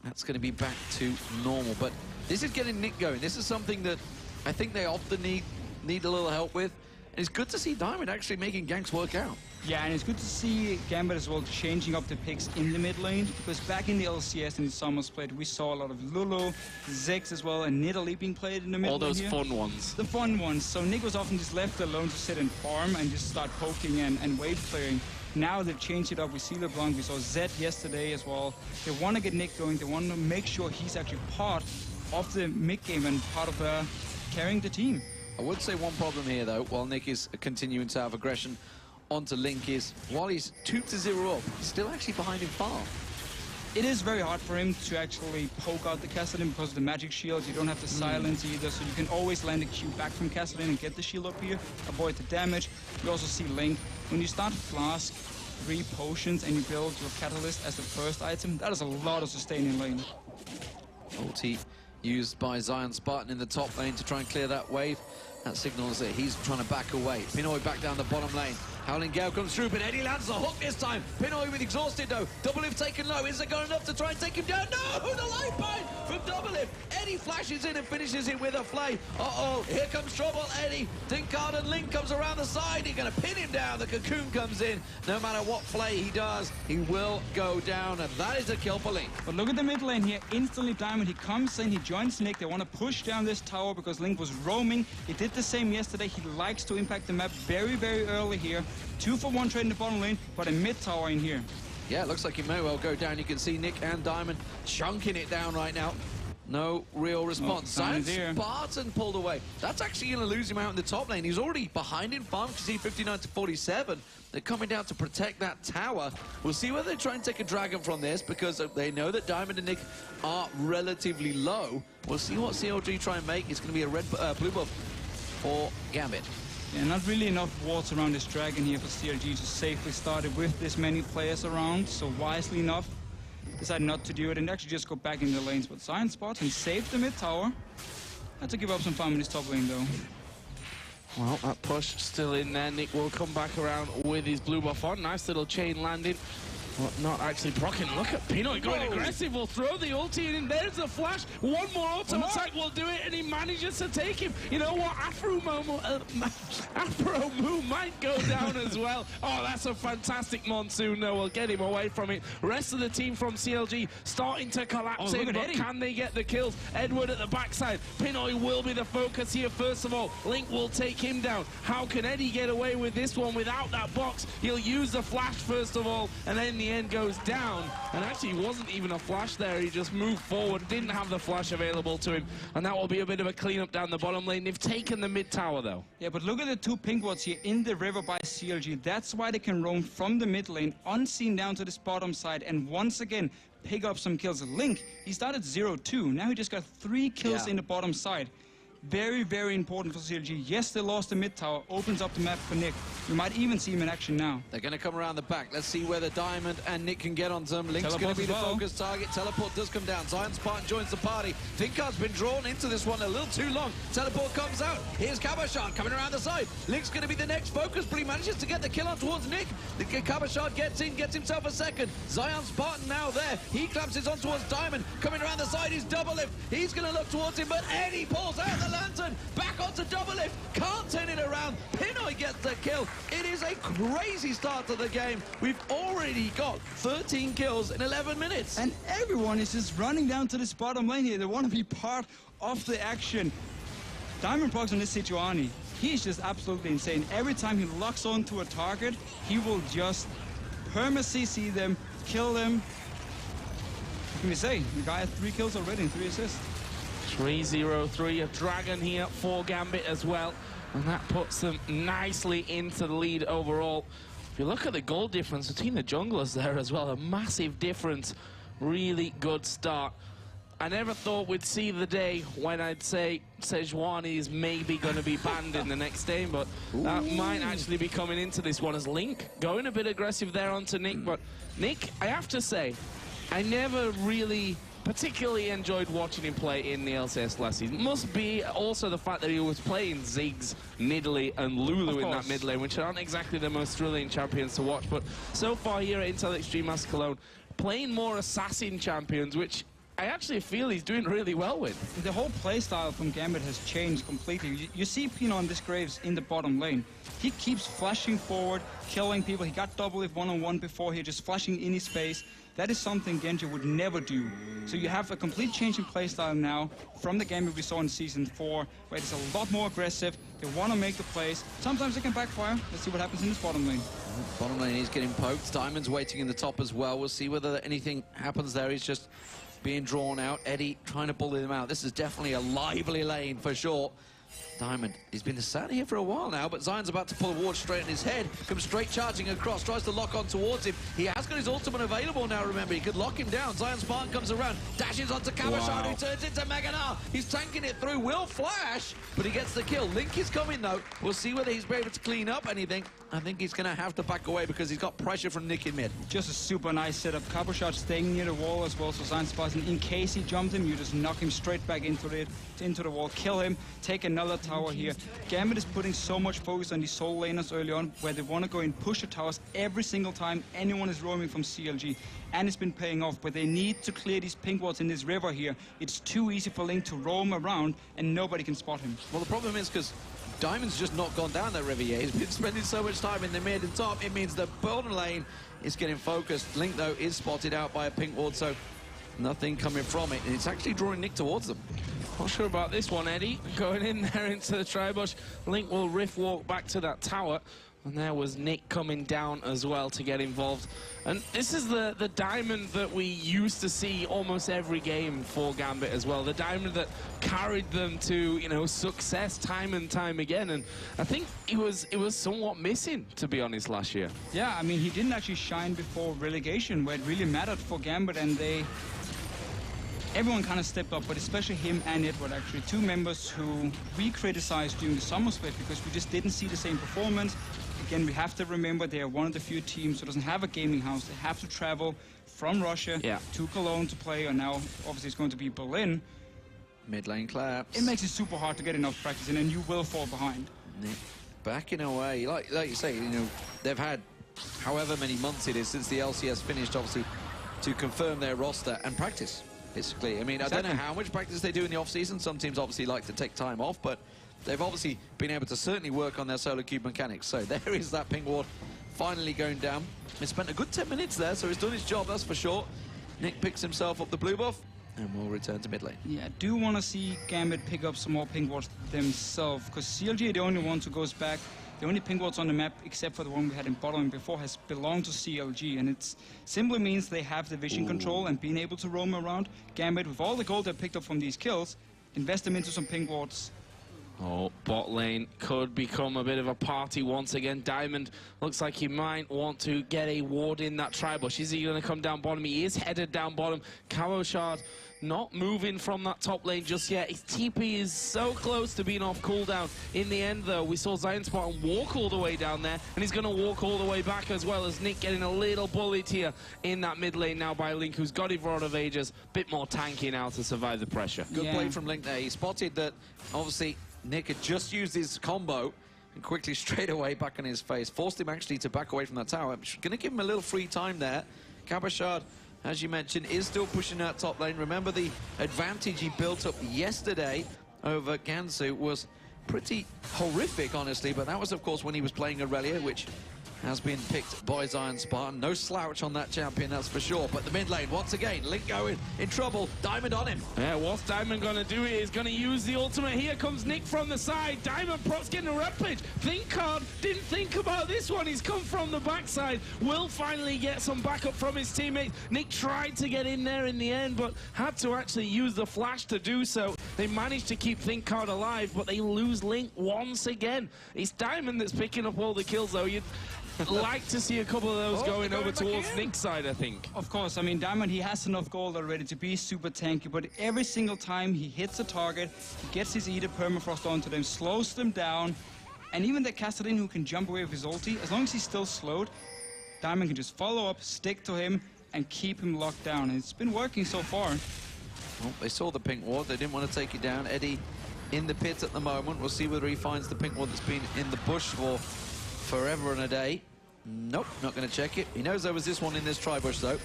that's going to be back to normal. But this is getting Nick going. This is something that I think they often need a little help with. And it's good to see Diamond actually making ganks work out. Yeah, and it's good to see Gambit as well changing up the picks in the mid lane, because back in the LCS in the summer split, we saw a lot of Lulu, Zex as well, and Nidalee being played in the mid lane. All those here. fun ones. The fun ones. So Nick was often just left alone to sit and farm and just start poking and wave clearing. Now they've changed it up. We see LeBlanc, we saw Zed yesterday as well. They want to get Nick going. They want to make sure he's actually part of the mid game and part of carrying the team. I would say one problem here, though, while Nick is continuing to have aggression onto Link, is while he's 2-0 up, he's still actually behind him far. It is very hard for him to actually poke out the Kassadin because of the magic shields. You don't have to silence either, so you can always land a Q back from Kassadin and get the shield up here, avoid the damage. You also see Link. When you start Flask, 3 potions, and you build your Catalyst as the first item, that is a lot of sustaining lane. Ulti used by Zion Spartan in the top lane to try and clear that wave. That signals that he's trying to back away. Pinoy back down the bottom lane. Howling Gale comes through, but Eddie lands the hook this time. Pinoy with exhausted though. Double Lift taken low. Is it good enough to try and take him down? No! The life bind from Double Lift. Eddie flashes in and finishes it with a flame. Uh-oh, here comes trouble. Eddie, Dinkard and Link comes around the side. He's going to pin him down. The cocoon comes in. No matter what play he does, he will go down, and that is a kill for Link. But look at the mid lane here. Instantly Diamond, he comes in, he joins Nick. They want to push down this tower because Link was roaming. He did the same yesterday. He likes to impact the map very, very early here. 2-for-1 trade in the bottom lane, but a mid tower in here. Yeah, it looks like he may well go down. You can see Nick and Diamond chunking it down right now. No real response. Zion Spartan pulled away. That's actually going to lose him out in the top lane. He's already behind in farm. You see 59-47. They're coming down to protect that tower. We'll see whether they try and take a dragon from this, because they know that Diamond and Nick are relatively low. We'll see what CLG try and make. It's going to be a blue buff for Gambit. Yeah, not really enough wards around this dragon here for CLG to safely start it with this many players around, so wisely enough, decide not to do it and actually just go back in the lanes. But Zion Spartan saved the mid tower. Had to give up some farm in his top lane though. Well, that push still in there. Nick will come back around with his blue buff on. Nice little chain landing. Well, not actually proccing. Look at Pinoy going aggressive. Will throw the ulti in. There's the flash. One more auto attack will do it, and he manages to take him. You know what? Afro Moo might go down as well. Oh, that's a fantastic monsoon, though. We'll get him away from it. Rest of the team from CLG starting to collapse in, but can they get the kills? Edward at the backside. Pinoy will be the focus here, first of all. Link will take him down. How can Eddie get away with this one without that box? He'll use the flash, first of all, and then the end goes down. And actually wasn't even a flash there. He just moved forward, didn't have the flash available to him, and that will be a bit of a cleanup down the bottom lane. They've taken the mid tower, though. Yeah, but look at the two pink wards here in the river by CLG. That's why they can roam from the mid lane unseen down to this bottom side, and once again pick up some kills. Link, he started 0-2. Now he just got 3 kills in the bottom side. Very, very important for CLG. Yes, they lost the mid tower, opens up the map for Nick. You might even see him in action now. They're going to come around the back. Let's see whether Diamond and Nick can get onto them. Link's going to be the focus target. Teleport does come down. Zion Spartan joins the party. Thinkard's been drawn into this one a little too long. Teleport comes out. Here's Kabashard coming around the side. Link's going to be the next focus, but he manages to get the kill on towards Nick. The Kabashard gets in, gets himself a second. Zion Spartan now there. He collapses on towards Diamond. Coming around the side, he's double lift. He's going to look towards him, but Eddie pulls out the lantern. Back onto double lift. Can't turn it around. Pinoy gets the kill. It is a crazy start to the game. We've already got 13 kills in 11 minutes. And everyone is just running down to this bottom lane here. They want to be part of the action. Diamond procs on this Sejuani. He's just absolutely insane. Every time he locks onto a target, he will just perma-CC them, kill them. What can we say? The guy has 3 kills already and 3 assists. 3-0-3, a dragon here for Gambit as well, and that puts them nicely into the lead overall. If you look at the goal difference between the junglers there as well, a massive difference. Really good start. I never thought we'd see the day when I'd say Sejuani is maybe going to be banned in the next game, but that might actually be coming into this one as Link going a bit aggressive there onto Nick. But Nick, I have to say, I never really particularly enjoyed watching him play in the LCS last season. Must be also the fact that he was playing Ziggs, Nidalee and Lulu in that mid lane, which aren't exactly the most thrilling champions to watch. But so far here at Intel Extreme Masters Cologne, playing more assassin champions, which I actually feel he's doing really well with. The whole playstyle from Gambit has changed completely. You see Pino on this Graves in the bottom lane. He keeps flashing forward, killing people. He got double lift one-on-one before here, just flashing in his space. That is something Genji would never do. So you have a complete change in playstyle now from the Gambit we saw in Season 4, where it's a lot more aggressive. They want to make the plays. Sometimes it can backfire. Let's see what happens in this bottom lane. Bottom lane, he's getting poked. Diamond's waiting in the top as well. We'll see whether anything happens there. He's just being drawn out. Eddie trying to bully them out. This is definitely a lively lane for sure. Diamond, he's been sat here for a while now, but Zion's about to pull a ward straight in his head, comes straight charging across, tries to lock on towards him. He has got his ultimate available now, remember. He could lock him down. Zion Spartan comes around, dashes onto Kabashard, who turns into Mega Gnar. He's tanking it through, will flash, but he gets the kill. Link is coming, though. We'll see whether he's able to clean up anything. I think he's going to have to back away because he's got pressure from Nick in mid. Just a super nice setup. Kabashard staying near the wall as well, so Zion Spartan, in case he jumped him, you just knock him straight back into the wall, kill him, take another tower here. Gambit is putting so much focus on these soul laners early on, where they want to go and push the towers every single time anyone is roaming from CLG, and it's been paying off. But they need to clear these pink wards in this river here. It's too easy for Link to roam around, and nobody can spot him. Well, the problem is because Diamond's just not gone down that river yet. He's been spending so much time in the mid and top. It means the bottom lane is getting focused. Link, though, is spotted out by a pink ward, so nothing coming from it, and it's actually drawing Nick towards them. Not sure about this one, Eddie. Going in there into the tri-bush. Link will rift walk back to that tower. And there was Nick coming down as well to get involved. And this is the Diamond that we used to see almost every game for Gambit as well. The Diamond that carried them to, you know, success time and time again. And I think it was somewhat missing, to be honest, last year. Yeah, I mean, he didn't actually shine before relegation, where it really mattered for Gambit, and everyone kind of stepped up, but especially him and Edward, actually. Two members who we criticized during the summer split because we just didn't see the same performance. Again, we have to remember they are one of the few teams who doesn't have a gaming house. They have to travel from Russia to Cologne to play, and now obviously it's going to be Berlin. Mid lane collapse. It makes it super hard to get enough practice in, and you will fall behind. Nick backing away. Like you say, you know, they've had however many months it is since the LCS finished, obviously, to confirm their roster and practice, basically. I mean, I don't know how much practice they do in the off-season. Some teams obviously like to take time off, but they've obviously been able to certainly work on their solo cube mechanics. So there is that pink ward finally going down. He spent a good 10 minutes there, so he's done his job, that's for sure. Nick picks himself up the blue buff, and we'll return to mid lane. Yeah, I do want to see Gambit pick up some more pink wards themselves, because CLG are the only ones who goes back. The only pink wards on the map, except for the one we had in bottom before, has belonged to CLG, and it simply means they have the vision control and being able to roam around. Gambit, with all the gold they picked up from these kills, invest them into some pink wards. Oh, bot lane could become a bit of a party once again. Diamond looks like he might want to get a ward in that tri-bush. Is he going to come down bottom? He is headed down bottom. Camo Shard not moving from that top lane just yet. His TP is so close to being off cooldown. In the end, though, we saw Zion Spartan walk all the way down there, and he's going to walk all the way back as well, as Nick getting a little bullied here in that mid lane now by Link, who's got Evolved of Ages. Bit more tanky now to survive the pressure. Good play from Link there. He spotted that, obviously, Nick had just used his combo and quickly straight away back on his face. Forced him actually to back away from that tower. Going to give him a little free time there. Kabashard, as you mentioned, is still pushing that top lane. Remember, the advantage he built up yesterday over Gansu was pretty horrific, honestly. But that was, of course, when he was playing Aurelia, which has been picked by Zion Spartan. No slouch on that champion, that's for sure. But the mid lane, once again, Link going in trouble. Diamond on him. Yeah, what's Diamond going to do? He's going to use the ultimate. Here comes Nick from the side. Diamond Pro's getting a rampage. ThinkCard didn't think about this one. He's come from the backside. Will finally get some backup from his teammates. Nick tried to get in there in the end, but had to actually use the flash to do so. They managed to keep ThinkCard alive, but they lose Link once again. It's Diamond that's picking up all the kills, though. You'd like to see a couple of those going over towards Nick's side, I think. Of course, I mean, Diamond, he has enough gold already to be super tanky, but every single time he hits a target, he gets his Eater permafrost onto them, slows them down, and even the Castellin who can jump away with his ulti, as long as he's still slowed, Diamond can just follow up, stick to him, and keep him locked down. And it's been working so far. Well, they saw the pink ward. They didn't want to take it down. Eddie in the pit at the moment. We'll see whether he finds the pink ward that's been in the bush for forever and a day. Nope, not going to check it. He knows there was this one in this tri-bush, though.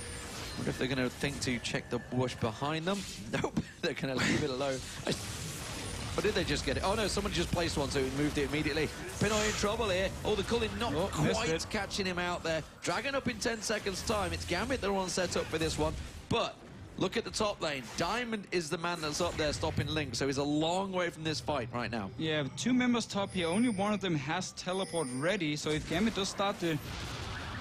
Wonder if they're going to think to check the bush behind them. Nope, they're going to leave it alone. Or did they just get it? Oh, no, someone just placed one, so he moved it immediately. Pinoy in trouble here. Oh, the Cullen not quite catching him out there. Dragon up in 10 seconds' time. It's Gambit that are on set up for this one. But look at the top lane. Diamond is the man that's up there stopping Link, so he's a long way from this fight right now. Yeah, 2 members top here. Only one of them has teleport ready, so if Gambit does start the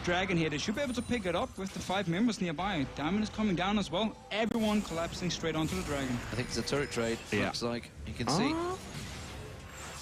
Dragon here, they should be able to pick it up with the 5 members nearby. Diamond is coming down as well. Everyone collapsing straight onto the Dragon. I think it's a turret trade, looks like. You can see.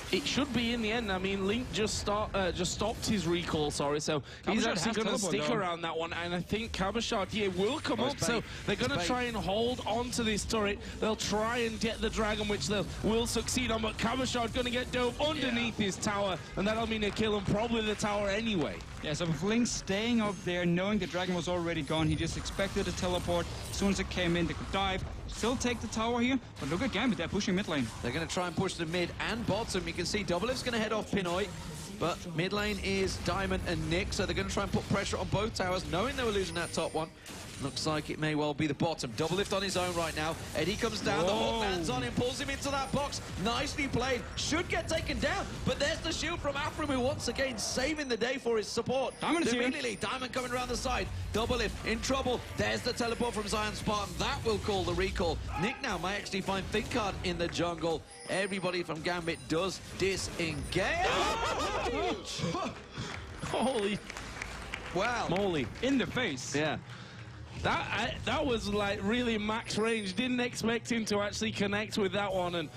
It should be in the end. I mean, Link just stopped his recall, sorry, so he's actually going to stick around that one, and I think Kabashard here will come up, so they're going to try and hold on to this turret. They'll try and get the Dragon, which they will succeed on, but Kabashard going to get dove underneath his tower, and that'll mean a kill and probably the tower anyway. Yeah, so with Link staying up there, knowing the Dragon was already gone, he just expected a teleport. As soon as it came in, they could dive. Still take the tower here, but look at Gambit, they're pushing mid lane. They're going to try and push the mid and bottom. You can see Doublelift's going to head off Pinoy, but mid lane is Diamond and Nick, so they're going to try and put pressure on both towers, knowing they were losing that top one. Looks like it may well be the bottom. Doublelift on his own right now. Eddie comes down, the whole man's on him, pulls him into that box. Nicely played. Should get taken down, but there's the shield from Aframu once again, saving the day for his support. Diamond coming around the side. Doublelift in trouble. There's the teleport from Zion Spartan. That will call the recall. Nick now might actually find ThinkCard in the jungle. Everybody from Gambit does disengage. Holy. Wow. Moly. In the face. Yeah. That was like really max range. Didn't expect him to actually connect with that one, and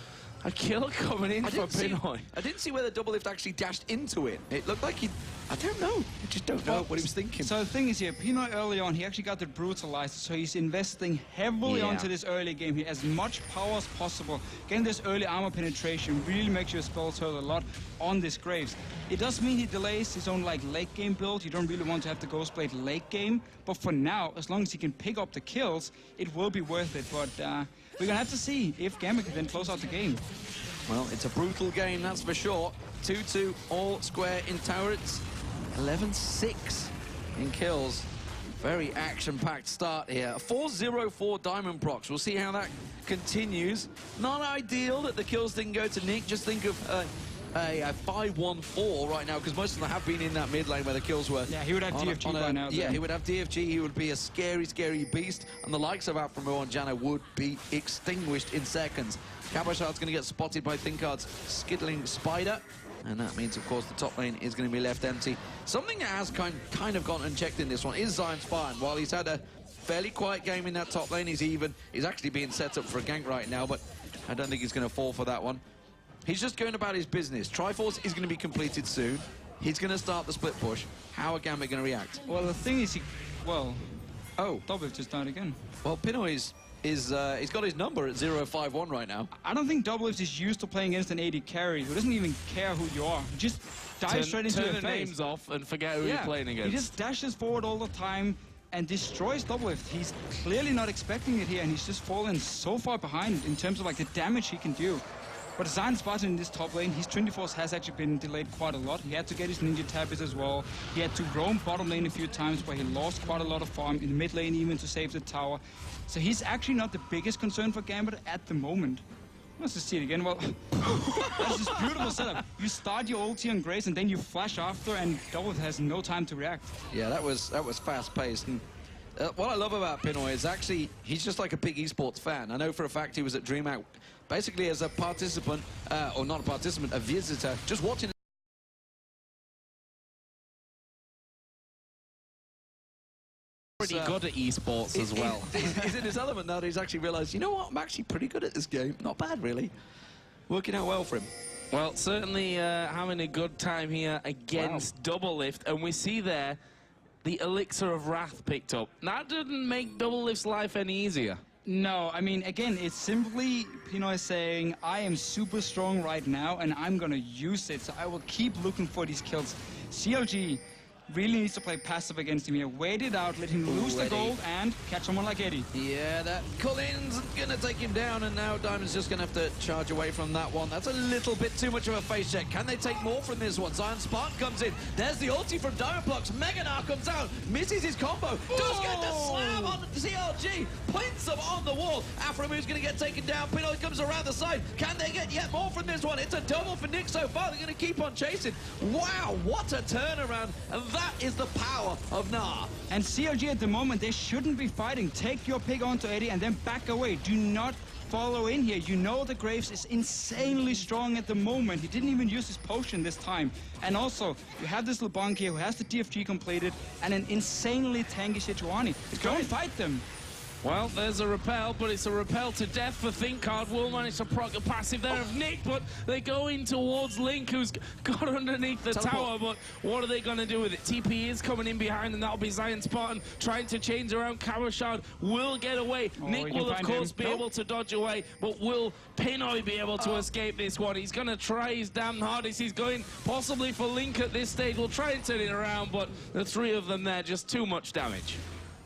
a kill coming in for Pinoy. I didn't see whether Doublelift actually dashed into it. It looked like he... I don't know. I just don't know what he was thinking. So the thing is here, Pinoy early on, he actually got the brutalized, so he's investing heavily onto this early game here, as much power as possible. Getting this early armor penetration really makes your spells hurt a lot on this Graves. It does mean he delays his own like late game build. You don't really want to have the Ghostblade late game, but for now, as long as he can pick up the kills, it will be worth it. But we're gonna have to see if Gambit can then close out the game. Well, it's a brutal game, that's for sure. 2-2 all square in turrets. 11-6 in kills. Very action-packed start here. 4-0-4 Diamond Procs. We'll see how that continues. Not ideal that the kills didn't go to Nick. Just think of a 5-1-4 right now, because most of them have been in that mid lane where the kills were. Yeah, he would have DFG by now. Yeah, he would have DFG. He would be a scary, scary beast. And the likes of Aframo and Jana would be extinguished in seconds. Cabochard's going to get spotted by Thinkard's skittling spider. And that means, of course, the top lane is going to be left empty. Something that has kind of gone unchecked in this one is Zion Spartan. While he's had a fairly quiet game in that top lane, he's actually being set up for a gank right now, but I don't think he's going to fall for that one. He's just going about his business. Triforce is going to be completed soon. He's going to start the split push. How are Gambit going to react? Well, the thing is, Doublelift just died again. Well, Pinoy he's got his number at 0-5-1 right now. I don't think Doublelift is used to playing against an AD carry who doesn't even care who you are. Just dive straight into your face. Turn the names off and forget who you're playing against. He just dashes forward all the time and destroys Doublelift. He's clearly not expecting it here, and he's just fallen so far behind in terms of like the damage he can do. But Zion Spartan in this top lane, his Trinity Force has actually been delayed quite a lot. He had to get his Ninja Tabbies as well. He had to roam bottom lane a few times where he lost quite a lot of farm, in the mid lane even to save the tower. So he's actually not the biggest concern for Gambit at the moment. Let's just see it again. Well, that's just beautiful setup. You start your ulti on Grace and then you flash after, and Doublelift has no time to react. Yeah, that was fast-paced. And what I love about Pinoy is actually he's just like a big esports fan. I know for a fact he was at DreamHack basically as a participant, or not a participant, a visitor, just watching. Pretty good at esports as well. He's in his element now that he's actually realised, you know what, I'm actually pretty good at this game. Not bad, really. Working out well for him. Well, certainly having a good time here against Doublelift, and we see there the Elixir of Wrath picked up. That didn't make Doublelift's life any easier. No, I mean, again, it's simply Pinoy saying, I am super strong right now, and I'm going to use it, so I will keep looking for these kills. CLG really needs to play passive against him here. Wait it out, let him lose the gold, and catch someone like Eddie. Yeah, that Colin's going to take him down, and now Diamond's just going to have to charge away from that one. That's a little bit too much of a face check. Can they take more from this one? Zion Spartan comes in. There's the ulti from Diamond Blocks. Meganar comes out, misses his combo, does get the slam on CLG, points them on the wall. Aframu's going to get taken down. Pinoy comes around the side. Can they get yet more from this one? It's a double for Nick so far. They're going to keep on chasing. Wow, what a turnaround. And that is the power of Nah. And CLG at the moment, they shouldn't be fighting. Take your pick onto Eddie and then back away. Do not follow in here. You know the Graves is insanely strong at the moment. He didn't even use his potion this time. And also, you have this LeBlanc here who has the DFG completed and an insanely tanky Sejuani. Don't fight them. Well, there's a repel, but it's a repel to death for Thinkard. Will manage to proc a passive there of Nick, but they go in towards Link, who's got underneath the tower, but what are they going to do with it? TP is coming in behind, and that'll be Zion Spartan trying to change around. Cabochard will get away. Nick will, of course, be able to dodge away, but will Pinoy be able to escape this one? He's going to try his damn hardest. He's going possibly for Link at this stage. We'll try and turn it around, but the three of them there, just too much damage.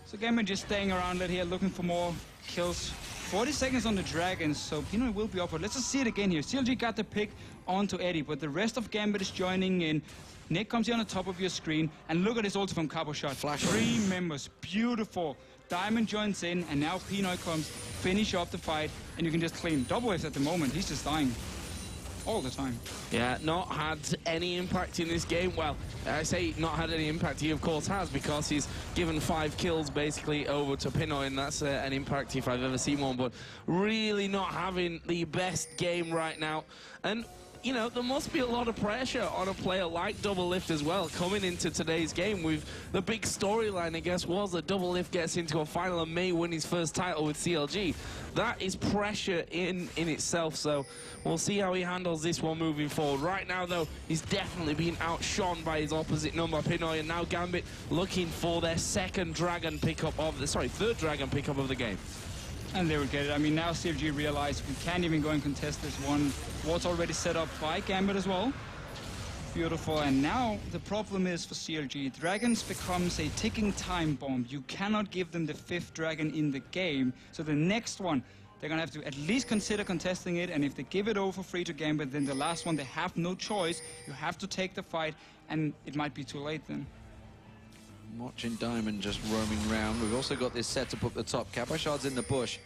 So Gambit just staying around it here, looking for more kills. 40 seconds on the Dragons, so Pinoy will be offered. Let's just see it again here. CLG got the pick onto Eddie, but the rest of Gambit is joining in. Nick comes here on the top of your screen, and look at this ulti from Cabochard. Flash. 3 members, beautiful. Diamond joins in, and now Pinoy comes, finish off the fight, and you can just clean. Doublelift at the moment, he's just dying. All the time. Yeah, not had any impact in this game. Well, I say not had any impact. He, of course, has, because he's given 5 kills, basically, over to Pinoy, and that's an impact if I've ever seen one. But really not having the best game right now. And you know, there must be a lot of pressure on a player like Doublelift as well coming into today's game. With the big storyline, I guess, was that Doublelift gets into a final and may win his first title with CLG. That is pressure in itself, so we'll see how he handles this one moving forward. Right now, though, he's definitely being outshone by his opposite number, Pinoy, and now Gambit looking for their third dragon pickup of the game. And they would get it. I mean, now CLG realized we can't even go and contest this one. What's already set up by Gambit as well. Beautiful. And now the problem is for CLG. Dragons becomes a ticking time bomb. You cannot give them the 5th dragon in the game. So the next one, they're going to have to at least consider contesting it. And if they give it over free to Gambit, then the last one, they have no choice. You have to take the fight, and it might be too late then. Watching Diamond just roaming around. We've also got this setup up the top. Kabashard's in the bush.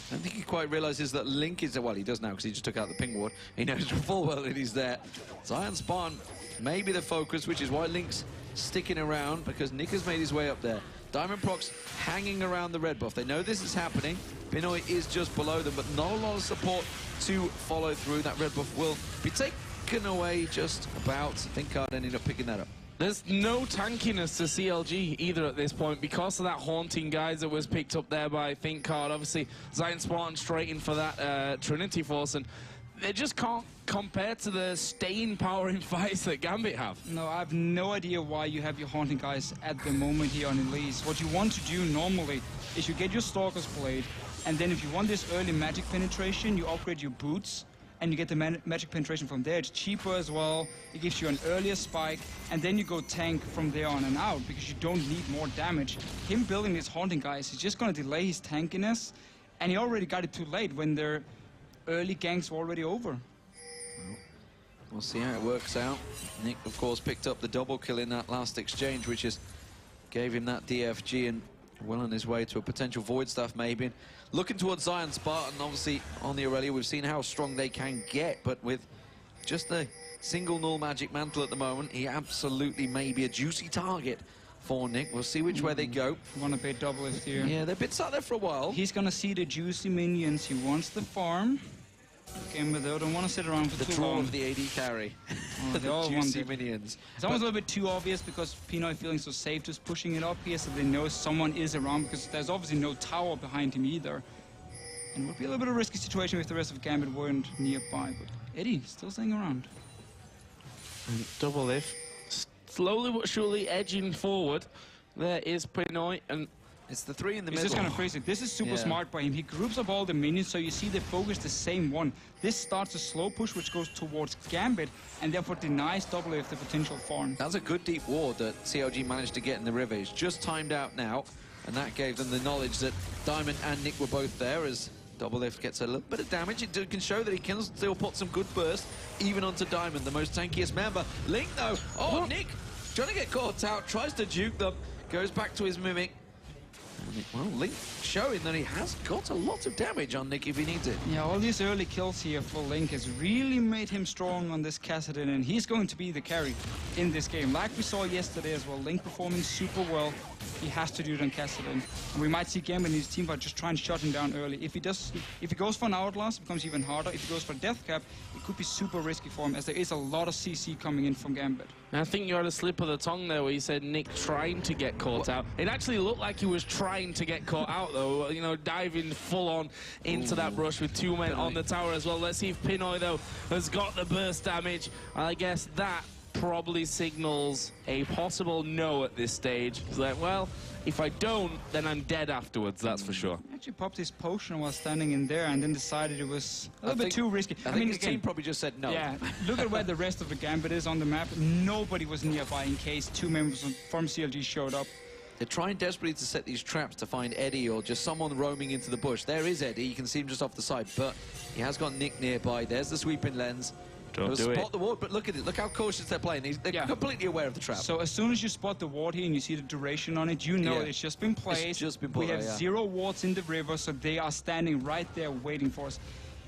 I don't think he quite realizes that Link is there. Well, he does now because he just took out the ping ward. He knows full well that he's there. Zion Spartan may be the focus, which is why Link's sticking around, because Nick has made his way up there. Diamond Procs hanging around the red buff. They know this is happening. Pinoy is just below them, but not a lot of support to follow through. That red buff will be taken away just about. Thinkard ended up picking that up. There's no tankiness to CLG either at this point because of that haunting guise that was picked up there by Thinkard. Obviously, Zion Spartan straight in for that Trinity Force, and they just can't compare to the staying power in fights that Gambit have. No, I have no idea why you have your haunting guys at the moment here on Elise. What you want to do normally is you get your Stalker's Blade, and then if you want this early magic penetration, you upgrade your boots, and you get the magic penetration from there. It's cheaper as well. It gives you an earlier spike, and then you go tank from there on and out because you don't need more damage. Him building his haunting guys is just going to delay his tankiness, and he already got it too late when their early ganks were already over. We'll see how it works out. Nick, of course, picked up the double kill in that last exchange, which is gave him that DFG and well on his way to a potential Void Staff maybe. Looking towards Zion Spartan, obviously on the Aurelia, we've seen how strong they can get, but with just the single null magic mantle at the moment, he absolutely may be a juicy target for Nick. We'll see which way they go. Want to pay double lift here. Yeah, they've been sat there for a while. He's going to see the juicy minions. He wants the farm. Game though, don't want to sit around for too long. The draw of the AD carry. Oh, they all want juicy minions. It's almost a little bit too obvious because Pinoy feeling so safe just pushing it up here so they know someone is around because there's obviously no tower behind him either. And it would be a little bit of a risky situation if the rest of Gambit weren't nearby, but Eddie still staying around. And double lift. Slowly but surely edging forward. There is Pinoy, and it's the three in the middle. middle. It's just kind of crazy. This is super smart by him. He groups up all the minions, so you see they focus the same one. This starts a slow push, which goes towards Gambit, and therefore denies double lift the potential farm. That's a good deep ward that CLG managed to get in the river. It's just timed out now, and that gave them the knowledge that Diamond and Nick were both there as double lift gets a little bit of damage. It can show that he can still put some good burst, even onto Diamond, the most tankiest member. Link, though. Oh, Nick trying to get caught out, tries to juke them, goes back to his Mimic. Well, Link showing that he has got a lot of damage on Nick if he needs it. Yeah, all these early kills here for Link has really made him strong on this Kassadin, and he's going to be the carry in this game. Like we saw yesterday as well, Link performing super well. He has to do it on Kassadin. And we might see Gambit and his team fight just try and shut him down early. If he goes for an Hourglass, it becomes even harder. If he goes for Death Cap, it could be super risky for him, as there is a lot of CC coming in from Gambit. I think you had a slip of the tongue there where you said Nick trying to get caught out. It actually looked like he was trying to get caught out, though. You know, diving full on into that brush with two men on the tower as well. Let's see if Pinoy, though, has got the burst damage. I guess that probably signals a possible no at this stage. He's like, well, if I don't, then I'm dead afterwards, that's for sure. Actually popped his potion while standing in there and then decided it was a little bit too risky. I mean, his team probably just said no. Yeah, look at where the rest of the Gambit is on the map. Nobody was nearby in case two members from CLG showed up. They're trying desperately to set these traps to find Eddie or just someone roaming into the bush. There is Eddie, you can see him just off the side, but he has got Nick nearby. There's the sweeping lens. Don't do spot the ward, but look at it. Look how cautious they're playing. They're completely aware of the trap. So as soon as you spot the ward here and you see the duration on it, you know it's just been placed. It's just been put we have 0 wards in the river, so they are standing right there waiting for us.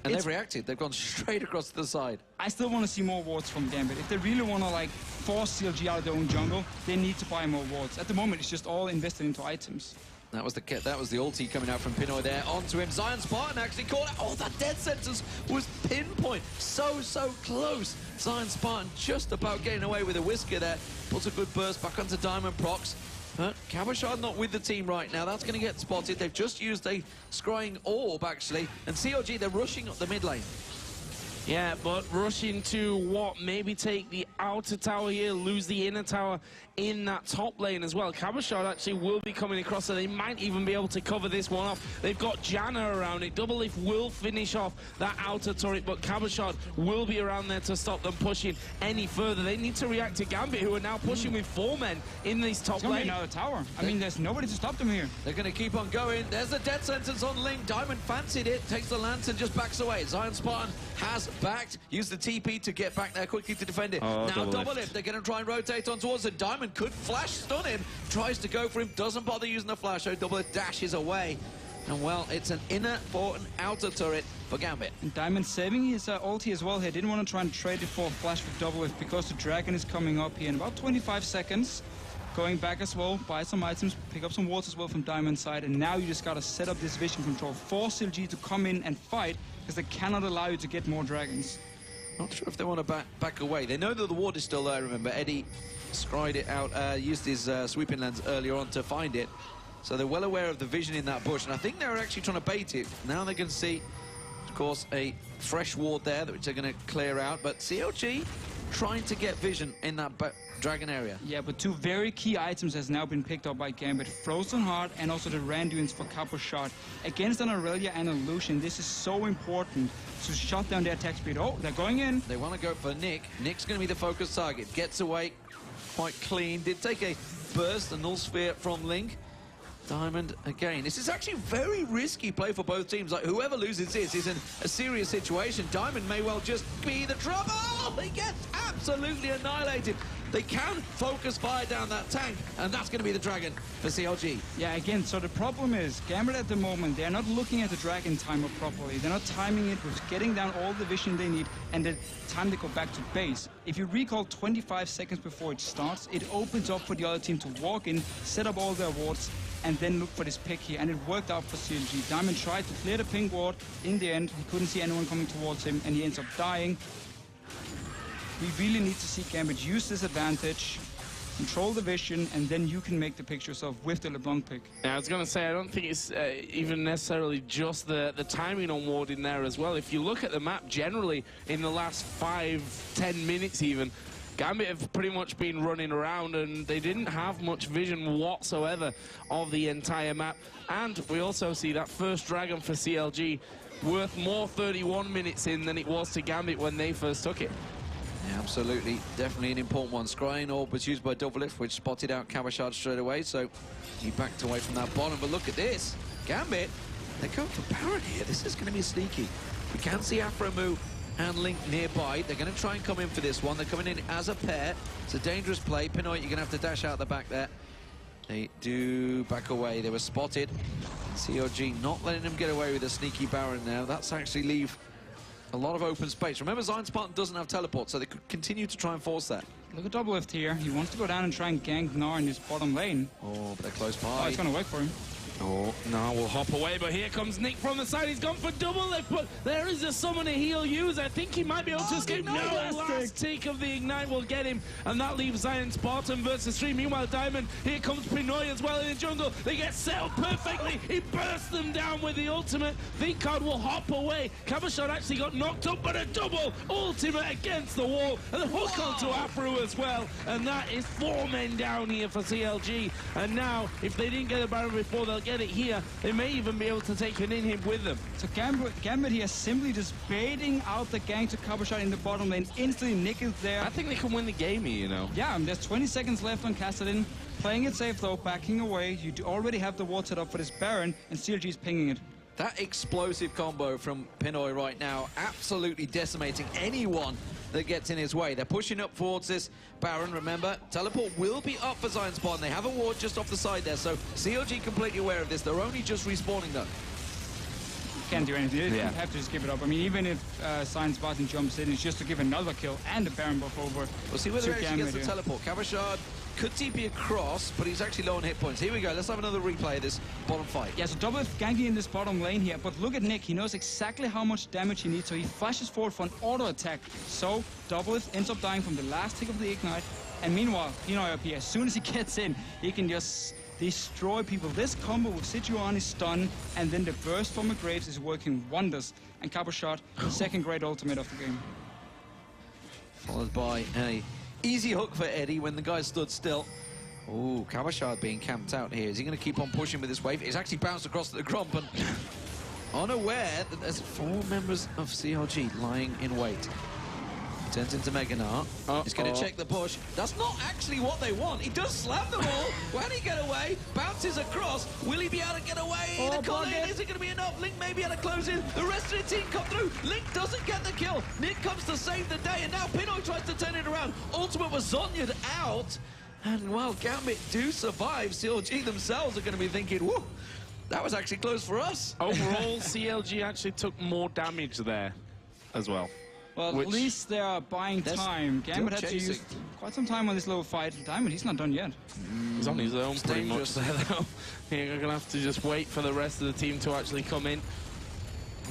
And they've reacted. They've gone straight across to the side. I still want to see more wards from Gambit. If they really want to like force CLG out of their own jungle, they need to buy more wards. At the moment, it's just all invested into items. That was the ulti coming out from Pinoy there onto him. Zion Spartan actually caught it. Oh, that death sentence was pinpoint. So close. Zion Spartan just about getting away with a whisker there. Puts a good burst back onto Diamond Procs. But Kabashard not with the team right now. That's going to get spotted. They've just used a scrying orb, actually. And CLG, they're rushing up the mid lane. Yeah, but rushing to what? Maybe take the outer tower here, lose the inner tower in that top lane as well. Kabashard actually will be coming across, so they might even be able to cover this one off. They've got Janna around it. Double Lift will finish off that outer turret, but Kabashard will be around there to stop them pushing any further. They need to react to Gambit, who are now pushing with 4 men in this top lane. It's going to be another tower. I mean, there's nobody to stop them here. They're going to keep on going. There's a death sentence on Link. Diamond fancied it, takes the lantern, just backs away. Zion Spartan has backed, use the TP to get back there quickly to defend it. Oh, now double lift. They're going to try and rotate on towards it. Diamond could flash stun him, tries to go for him, doesn't bother using the flash, so double lift dashes away. And well, it's an inner for an outer turret for Gambit. And Diamond saving his ulti as well here. Didn't want to try and trade it for a flash with double lift because the dragon is coming up here in about 25 seconds. Going back as well, buy some items, pick up some wards as well from Diamond's side, and now you just got to set up this vision control. Force CLG to come in and fight, because they cannot allow you to get more dragons. Not sure if they want to back away. They know that the ward is still there, remember. Eddie scried it out, used his sweeping lens earlier on to find it. So they're well aware of the vision in that bush, and I think they're actually trying to bait it. Now they can see, of course, a fresh ward there, which they're going to clear out, but CLG trying to get vision in that dragon area. Yeah, but two very key items has now been picked up by Gambit. Frozen Heart and also the Randuins for Capo Shot. Against an Aurelia and a Lucian, this is so important to shut down their attack speed. Oh, they're going in. They want to go for Nick. Nick's going to be the focus target. Gets away quite clean. Did take a burst, a null sphere from Link. Diamond again. This is actually very risky play for both teams. Like, whoever loses this is in a serious situation. Diamond may well just be the trouble. They get absolutely annihilated. They can focus fire down that tank, and that's going to be the dragon for CLG. Yeah, again, so the problem is, Gambit at the moment, they're not looking at the dragon timer properly. They're not timing it with getting down all the vision they need, and the time they go back to base. If you recall 25 seconds before it starts, it opens up for the other team to walk in, set up all their wards, and then look for this pick here, and it worked out for CLG. Diamond tried to clear the pink ward. In the end, he couldn't see anyone coming towards him, and he ends up dying. We really need to see Gambit use this advantage, control the vision, and then you can make the picture yourself with the LeBlanc pick. Yeah, I was going to say, I don't think it's even necessarily just the timing on ward in there as well. If you look at the map generally, in the last 5-10 minutes even, Gambit have pretty much been running around, and they didn't have much vision whatsoever of the entire map. And we also see that first dragon for CLG worth more 31 minutes in than it was to Gambit when they first took it. Yeah, absolutely. Definitely an important one. Scrying orb was used by Double Lift, which spotted out Cabashard straight away, so he backed away from that bottom. But look at this. Gambit, they're going for Baron here. This is going to be sneaky. We can see Afromu and Link nearby. They're going to try and come in for this one. They're coming in as a pair. It's a dangerous play. Pinoy, you're going to have to dash out the back there. They do back away. They were spotted. CLG not letting them get away with a sneaky Baron now. That's actually leave a lot of open space. Remember, Zion Spartan doesn't have teleport, so they could continue to try and force that. Look at Double Lift here. He wants to go down and try and gank Gnar in this bottom lane. Oh, but they're close by. Oh, it's going to work for him. Oh, no, we'll hop away, but here comes Nick from the side. He's gone for double lift, but there is a summoner he'll use. I think he might be able to escape. No, last tick of the Ignite will get him, and that leaves Zion Spartan versus 3. Meanwhile, Diamond, here comes Pinoy as well in the jungle. They get set up perfectly. He bursts them down with the ultimate. Thinkard will hop away. Cabashot actually got knocked up, but a double ultimate against the wall, and the hook onto Afro as well. And that is 4 men down here for CLG. And now, if they didn't get a Baron before, they'll get it here. They may even be able to take an inhib with them. So Gambit here simply just baiting out the gank to Cabashot in the bottom lane. Instantly Nick is there. I think they can win the game here, you know. Yeah, there's 20 seconds left on Kassadin. Playing it safe though, backing away. You already have the ward set up for this Baron, and CLG is pinging it. That explosive combo from Pinoy right now, absolutely decimating anyone that gets in his way. They're pushing up towards this Baron. Remember, teleport will be up for Zion Spartan. They have a ward just off the side there, so CLG completely aware of this. They're only just respawning though. Can't do anything. You have to just give it up. I mean, even if Zion Spartan jumps in, it's just to give another kill and the Baron buff over. We'll see whether he actually gets the teleport. Cabashard could TP across, but he's actually low on hit points. Here we go. Let's have another replay of this bottom fight. Yeah, so Double ganking in this bottom lane here, but look at Nick. He knows exactly how much damage he needs, so he flashes forward for an auto attack. So Double ends up dying from the last tick of the Ignite, and meanwhile, Pinoy up here, as soon as he gets in, he can just destroy people. This combo with Situani's stun and then the burst from the Graves is working wonders. And Cabashot, second great ultimate of the game. Followed by a easy hook for Eddie when the guy stood still. Oh, Cabashard being camped out here. Is he going to keep on pushing with this wave? He's actually bounced across the Grump and unaware that there's 4 members of CLG lying in wait. Turns into Meganar. He's going to check the push. That's not actually what they want. He does slam them all. When he get away, bounces across. Will he be able to get away? The call in, is it going to be enough? Link may be able to close in. The rest of the team come through. Link doesn't get the kill. Nick comes to save the day, and now Pinoy tries to turn it around. Ultimate was Zonya'd out. And while Gambit do survive, CLG themselves are going to be thinking, whoa, that was actually close for us. Overall, CLG actually took more damage there as well. Well, at least they are buying time. Gambit had to use quite some time on this little fight. Diamond, he's not done yet. He's on his own pretty much there, though. You're going to have to just wait for the rest of the team to actually come in.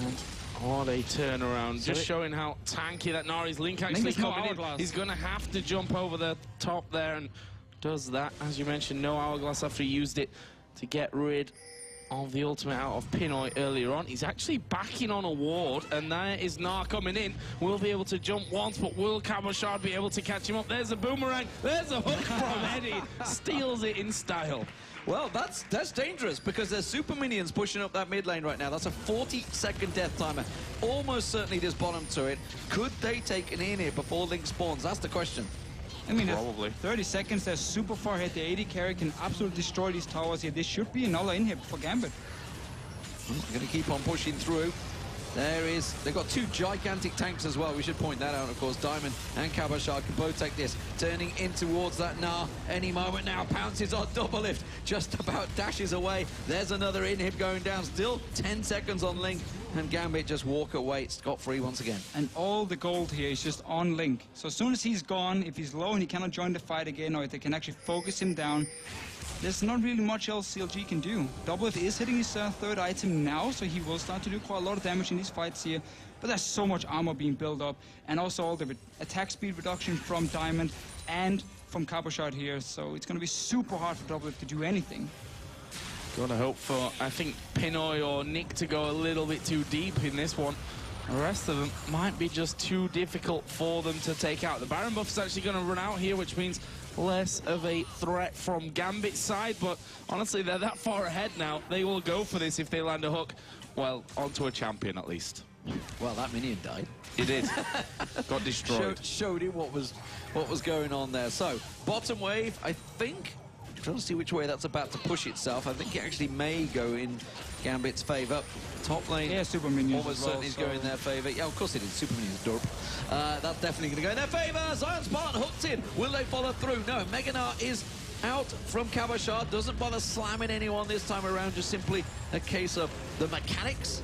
And what a turnaround. Just showing how tanky that Nari's. Link actually coming in. He's going to have to jump over the top there and does that. As you mentioned, no hourglass after he used it to get rid of the ultimate out of Pinoy earlier on. He's actually backing on a ward, and there is Nar coming in. Will be able to jump once, but will Cabochard be able to catch him up? There's a boomerang. There's a hook from Eddie. Steals it in style. Well, that's dangerous because there's super minions pushing up that mid lane right now. That's a 40-second death timer. Almost certainly this bottom turret. Could they take an in here before Link spawns? That's the question. I mean, probably 30 seconds, they're super far ahead. The AD carry can absolutely destroy these towers here. This should be another inhib for Gambit. They're going to keep on pushing through. They've got two gigantic tanks as well. We should point that out, of course. Diamond and Cabochard can both take this. Turning in towards that Nar any moment now. Pounces on double lift. Just about dashes away. There's another inhib going down. Still 10 seconds on Link. And Gambit just walk away scot-free once again. And all the gold here is just on Link. So as soon as he's gone, if he's low and he cannot join the fight again, or if they can actually focus him down, there's not really much else CLG can do. Doublelift is hitting his third item now, so he will start to do quite a lot of damage in these fights here. But there's so much armor being built up, and also all the attack speed reduction from Diamond and from Cabochard here. So it's going to be super hard for Doublelift to do anything. Gotta hope for, I think, Pinoy or Nick to go a little bit too deep in this one. The rest of them might be just too difficult for them to take out. The Baron buff is actually going to run out here, which means less of a threat from Gambit's side, but honestly, they're that far ahead now. They will go for this if they land a hook. Well, onto a champion at least. Well, that minion died. It did. Got destroyed. Showed him what was going on there. So, bottom wave, I think. I'm trying to see which way that's about to push itself. I think it actually may go in Gambit's favour. Top lane, yeah, super minions almost certainly is going in their favour. Yeah, of course it is. Super minions, dorp. That's definitely going to go in their favour. Zion Spartan hooked in. Will they follow through? No, Meganar is out from Cabochard. Doesn't bother slamming anyone this time around. Just simply a case of the mechanics.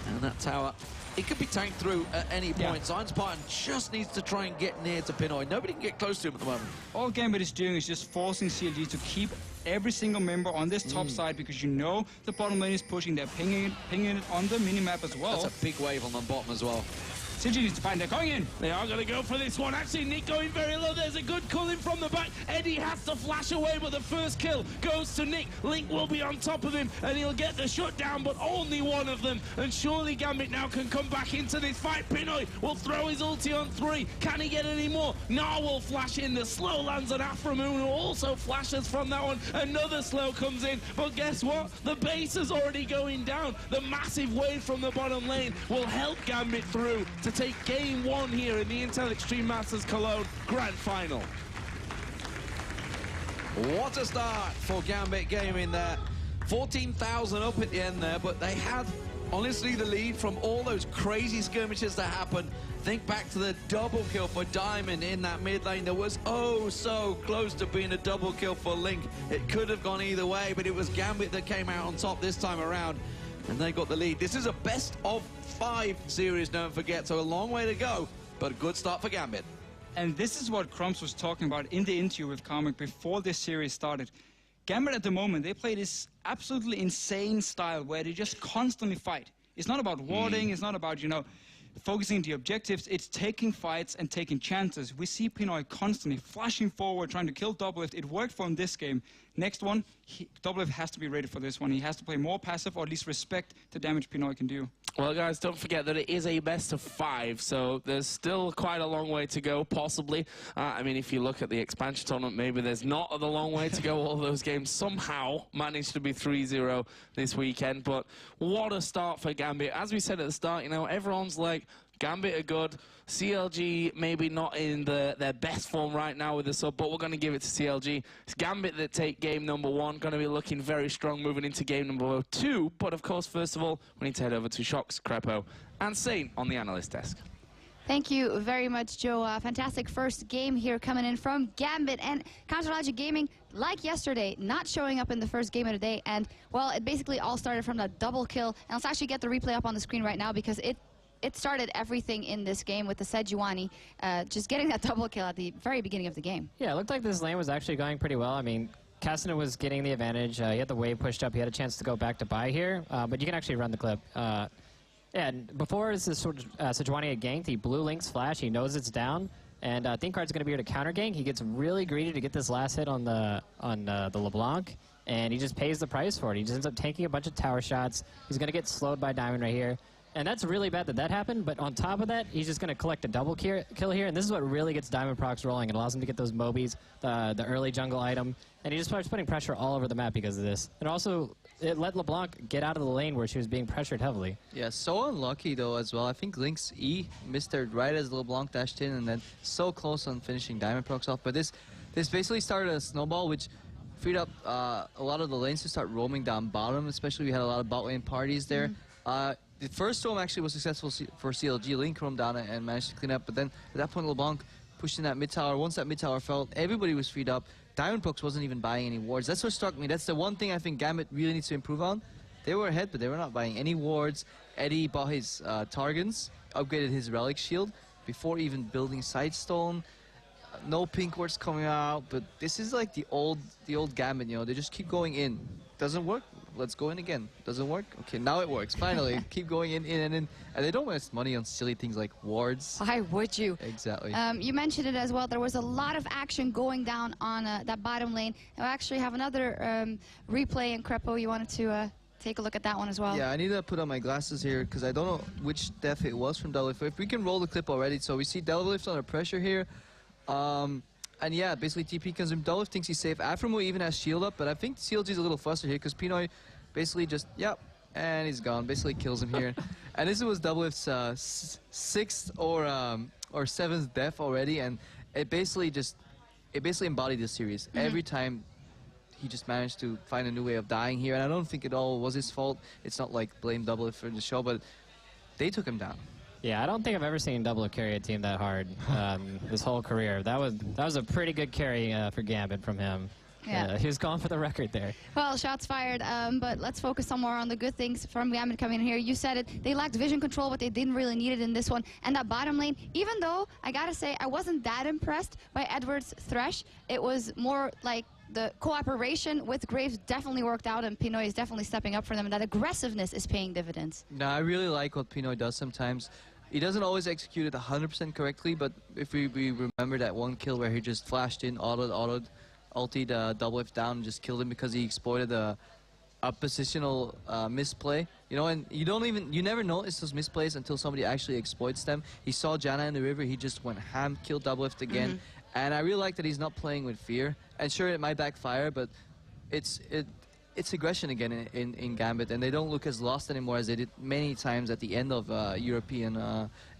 And that tower, it could be tanked through at any point. Yeah. Zion Spartan just needs to try and get near to Pinoy. Nobody can get close to him at the moment. All Gambit is doing is just forcing CLG to keep every single member on this top side, because you know the bottom lane is pushing. They're pinging it on the minimap as well. That's a big wave on the bottom as well. CLG needs to find. They're going in. They are going to go for this one. Actually, Nick going very low. There's a good call in from the back. Eddie has to flash away, but the first kill goes to Nick. Link will be on top of him, and he'll get the shutdown, but only one of them. And surely Gambit now can come back into this fight. Pinoy will throw his ulti on 3. Can he get any more? Nar will flash in. The slow lands on Aframoon, who also flashes from that one. Another slow comes in, but guess what? The base is already going down. The massive wave from the bottom lane will help Gambit through to take game 1 here in the Intel Extreme Masters Cologne Grand Final. What a start for Gambit Gaming there. 14,000 up at the end there, but they had, honestly, the lead from all those crazy skirmishes that happened. Think back to the double kill for Diamond in that mid lane. That was oh so close to being a double kill for Link. It could have gone either way, but it was Gambit that came out on top this time around, and they got the lead. This is a best of 5 series, don't forget, so a long way to go, but a good start for Gambit. And this is what Crumbs was talking about in the interview with Comic before this series started. Gambit at the moment, they play this absolutely insane style where they just constantly fight. It's not about warding, it's not about, you know, focusing on the objectives, it's taking fights and taking chances. We see Pinoy constantly flashing forward, trying to kill Doublelift. It worked for him this game. Next one, Doublelift has to be ready for this one. He has to play more passive, or at least respect the damage Pinoy can do. Well, guys, don't forget that it is a best of 5, so there's still quite a long way to go, possibly. I mean, if you look at the expansion tournament, maybe there's not a long way to go. All those games somehow managed to be 3-0 this weekend, but what a start for Gambit. As we said at the start, you know, everyone's like, Gambit are good. CLG maybe not in their best form right now with the sub, but we're going to give it to CLG. It's Gambit that take game number 1, going to be looking very strong moving into game number 2. But of course, first of all, we need to head over to Shocks, Crepo, and Saint on the analyst desk. Thank you very much, Joe. Fantastic first game here coming in from Gambit, and CounterLogic Gaming, like yesterday, not showing up in the first game of the day. And, well, it basically all started from that double kill. And let's actually get the replay up on the screen right now, because it started everything in this game with the Sejuani just getting that double kill at the very beginning of the game. Yeah, it looked like this lane was actually going pretty well. I mean, Castanen was getting the advantage. He had the wave pushed up. He had a chance to go back to buy here, but you can actually run the clip. And before this sort of Sejuani had ganked, he blew Link's flash. He knows it's down, and ThinkHard's going to be here to counter gank. He gets really greedy to get this last hit on the LeBlanc, and he just pays the price for it. He just ends up taking a bunch of tower shots. He's going to get slowed by Diamond right here. And that's really bad that happened, but on top of that, he's just going to collect a double kill here, and this is what really gets Diamond procs rolling. It allows him to get those Mobies, the early jungle item, and he just starts putting pressure all over the map because of this. And also, it let LeBlanc get out of the lane where she was being pressured heavily. Yeah, so unlucky though as well. I think Link's E missed her right as LeBlanc dashed in, and then so close on finishing Diamond procs off. But this basically started a snowball, which freed up a lot of the lanes to start roaming down bottom, especially we had a lot of bot lane parties there. The first storm actually was successful for CLG. Link roamed down and managed to clean up, but then at that point LeBlanc pushed in that mid tower. Once that mid tower fell, everybody was freed up. Diamond procs wasn't even buying any wards. That's what struck me. That's the one thing I think Gambit really needs to improve on. They were ahead, but they were not buying any wards. Eddie bought his Targans, upgraded his Relic Shield before even building Sightstone. No pink wards coming out, but this is like the old Gambit, you know. They just keep going in. Doesn't work? Let's go in again. Doesn't work? Okay, now it works. Finally, keep going in and in. And they don't waste money on silly things like wards. Why would you? Exactly. You mentioned it as well. There was a lot of action going down on that bottom lane. And we actually have another replay in Crepo. You wanted to take a look at that one as well? Yeah, I need to put on my glasses here because I don't know which death it was from Doublelift. If we can roll the clip already. So we see Doublelift under pressure here. And yeah, basically TP consumed. Doublelift thinks he's safe. Aframo even has shield up, but I think CLG's a little flustered here because Pinoy basically just, yep, and he's gone. Basically kills him here. And this was Doublelift's 6th or 7th death already, and it basically embodied this series. Every time he just managed to find a new way of dying here, and I don't think it all was his fault. It's not like blame Doublelift for the show, but they took him down. Yeah, I don't think I've ever seen Doublelift carry a team that hard his whole career. That was a pretty good carry for Gambit from him. Yeah, he was going for the record there. Well, shots fired, but let's focus some more on the good things from Gambit coming in here. You said it, they lacked vision control, but they didn't really need it in this one. And that bottom lane, even though, I gotta say, I wasn't that impressed by Edward's Thresh. It was more like the cooperation with Graves definitely worked out, and Pinoy is definitely stepping up for them, and that aggressiveness is paying dividends. No, I really like what Pinoy does sometimes. He doesn't always execute it 100% correctly, but if we remember that one kill where he just flashed in, autoed, ultied Doublelift down and just killed him because he exploited a positional misplay. You know, and you never notice those misplays until somebody actually exploits them. He saw Janna in the river, he just went ham, killed Doublelift again. And I really like that he's not playing with fear. And sure, it might backfire, but it's aggression again in Gambit, and they don't look as lost anymore as they did many times at the end of European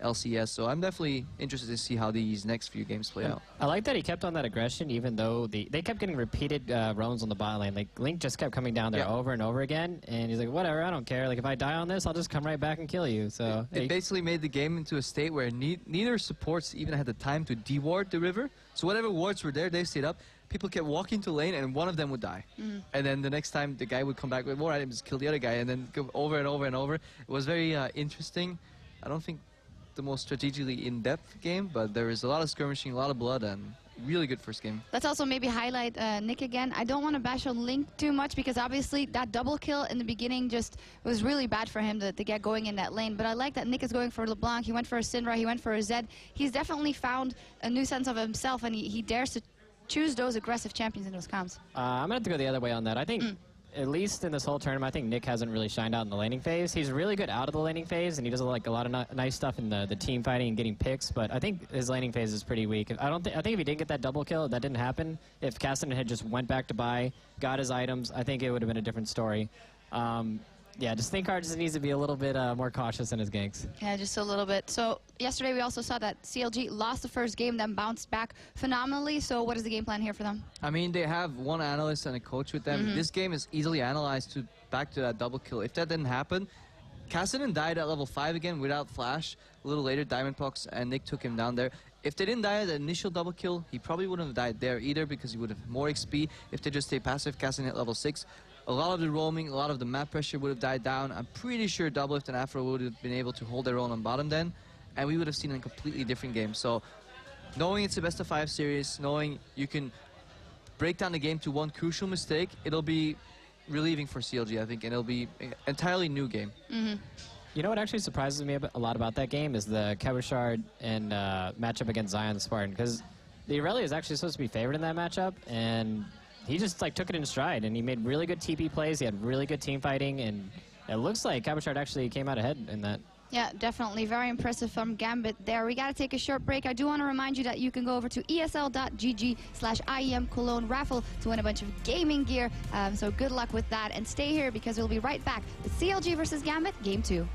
LCS. So I'm definitely interested to see how these next few games play out. I like that he kept on that aggression, even though they kept getting repeated roams on the bot lane. Like Link just kept coming down there over and over again, and he's like, whatever, I don't care. Like if I die on this, I'll just come right back and kill you. So it basically made the game into a state where neither supports even had the time to deward the river. So whatever wards were there, they stayed up. People kept walking to lane, and one of them would die. And then the next time, the guy would come back with more items, kill the other guy, and then go over and over and over. It was very interesting. I don't think the most strategically in-depth game, but there is a lot of skirmishing, a lot of blood, and really good first game. Let's also maybe highlight Nick again. I don't want to bash on Link too much because obviously that double kill in the beginning just was really bad for him to get going in that lane. But I like that Nick is going for LeBlanc. He went for a Syndra. He went for a Zed. He's definitely found a new sense of himself, and he dares to choose those aggressive champions in those comps. I'm going to have to go the other way on that. I think, at least in this whole tournament, I think Nick hasn't really shined out in the laning phase. He's really good out of the laning phase, and he does like a lot of nice stuff in the team fighting and getting picks, but I think his laning phase is pretty weak. I think if he didn't get that double kill, that didn't happen. If Castanen had just went back to buy, got his items, I think it would have been a different story. Yeah, just ThinkHard just needs to be a little bit more cautious in his ganks. Yeah, just a little bit. So yesterday we also saw that CLG lost the first game, then bounced back phenomenally. So what is the game plan here for them? I mean, they have one analyst and a coach with them. This game is easily analyzed to back to that double kill. If that didn't happen, Cassidy died at level 5 again without flash. A little later, Diamondpox and Nick took him down there. If they didn't die at the initial double kill, he probably wouldn't have died there either because he would have more XP if they just stay passive. Cassidy at level 6. A lot of the roaming, a lot of the map pressure would have died down. I'm pretty sure Doublelift and Afro would have been able to hold their own on bottom then, and we would have seen a completely different game. So, knowing it's a best of 5 series, knowing you can break down the game to one crucial mistake, it'll be relieving for CLG, I think, and it'll be an entirely new game. You know what actually surprises me a lot about that game is the Kebushard and matchup against Zion the Spartan, because the Irelia is actually supposed to be favored in that matchup, and he just like took it in stride, and he made really good TP plays. He had really good team fighting, and it looks like Kebushard actually came out ahead in that. Yeah, definitely. Very impressive from Gambit there. We got to take a short break. I do want to remind you that you can go over to esl.gg/IEM Cologne raffle to win a bunch of gaming gear. So good luck with that, and stay here because we'll be right back with CLG versus Gambit, Game 2.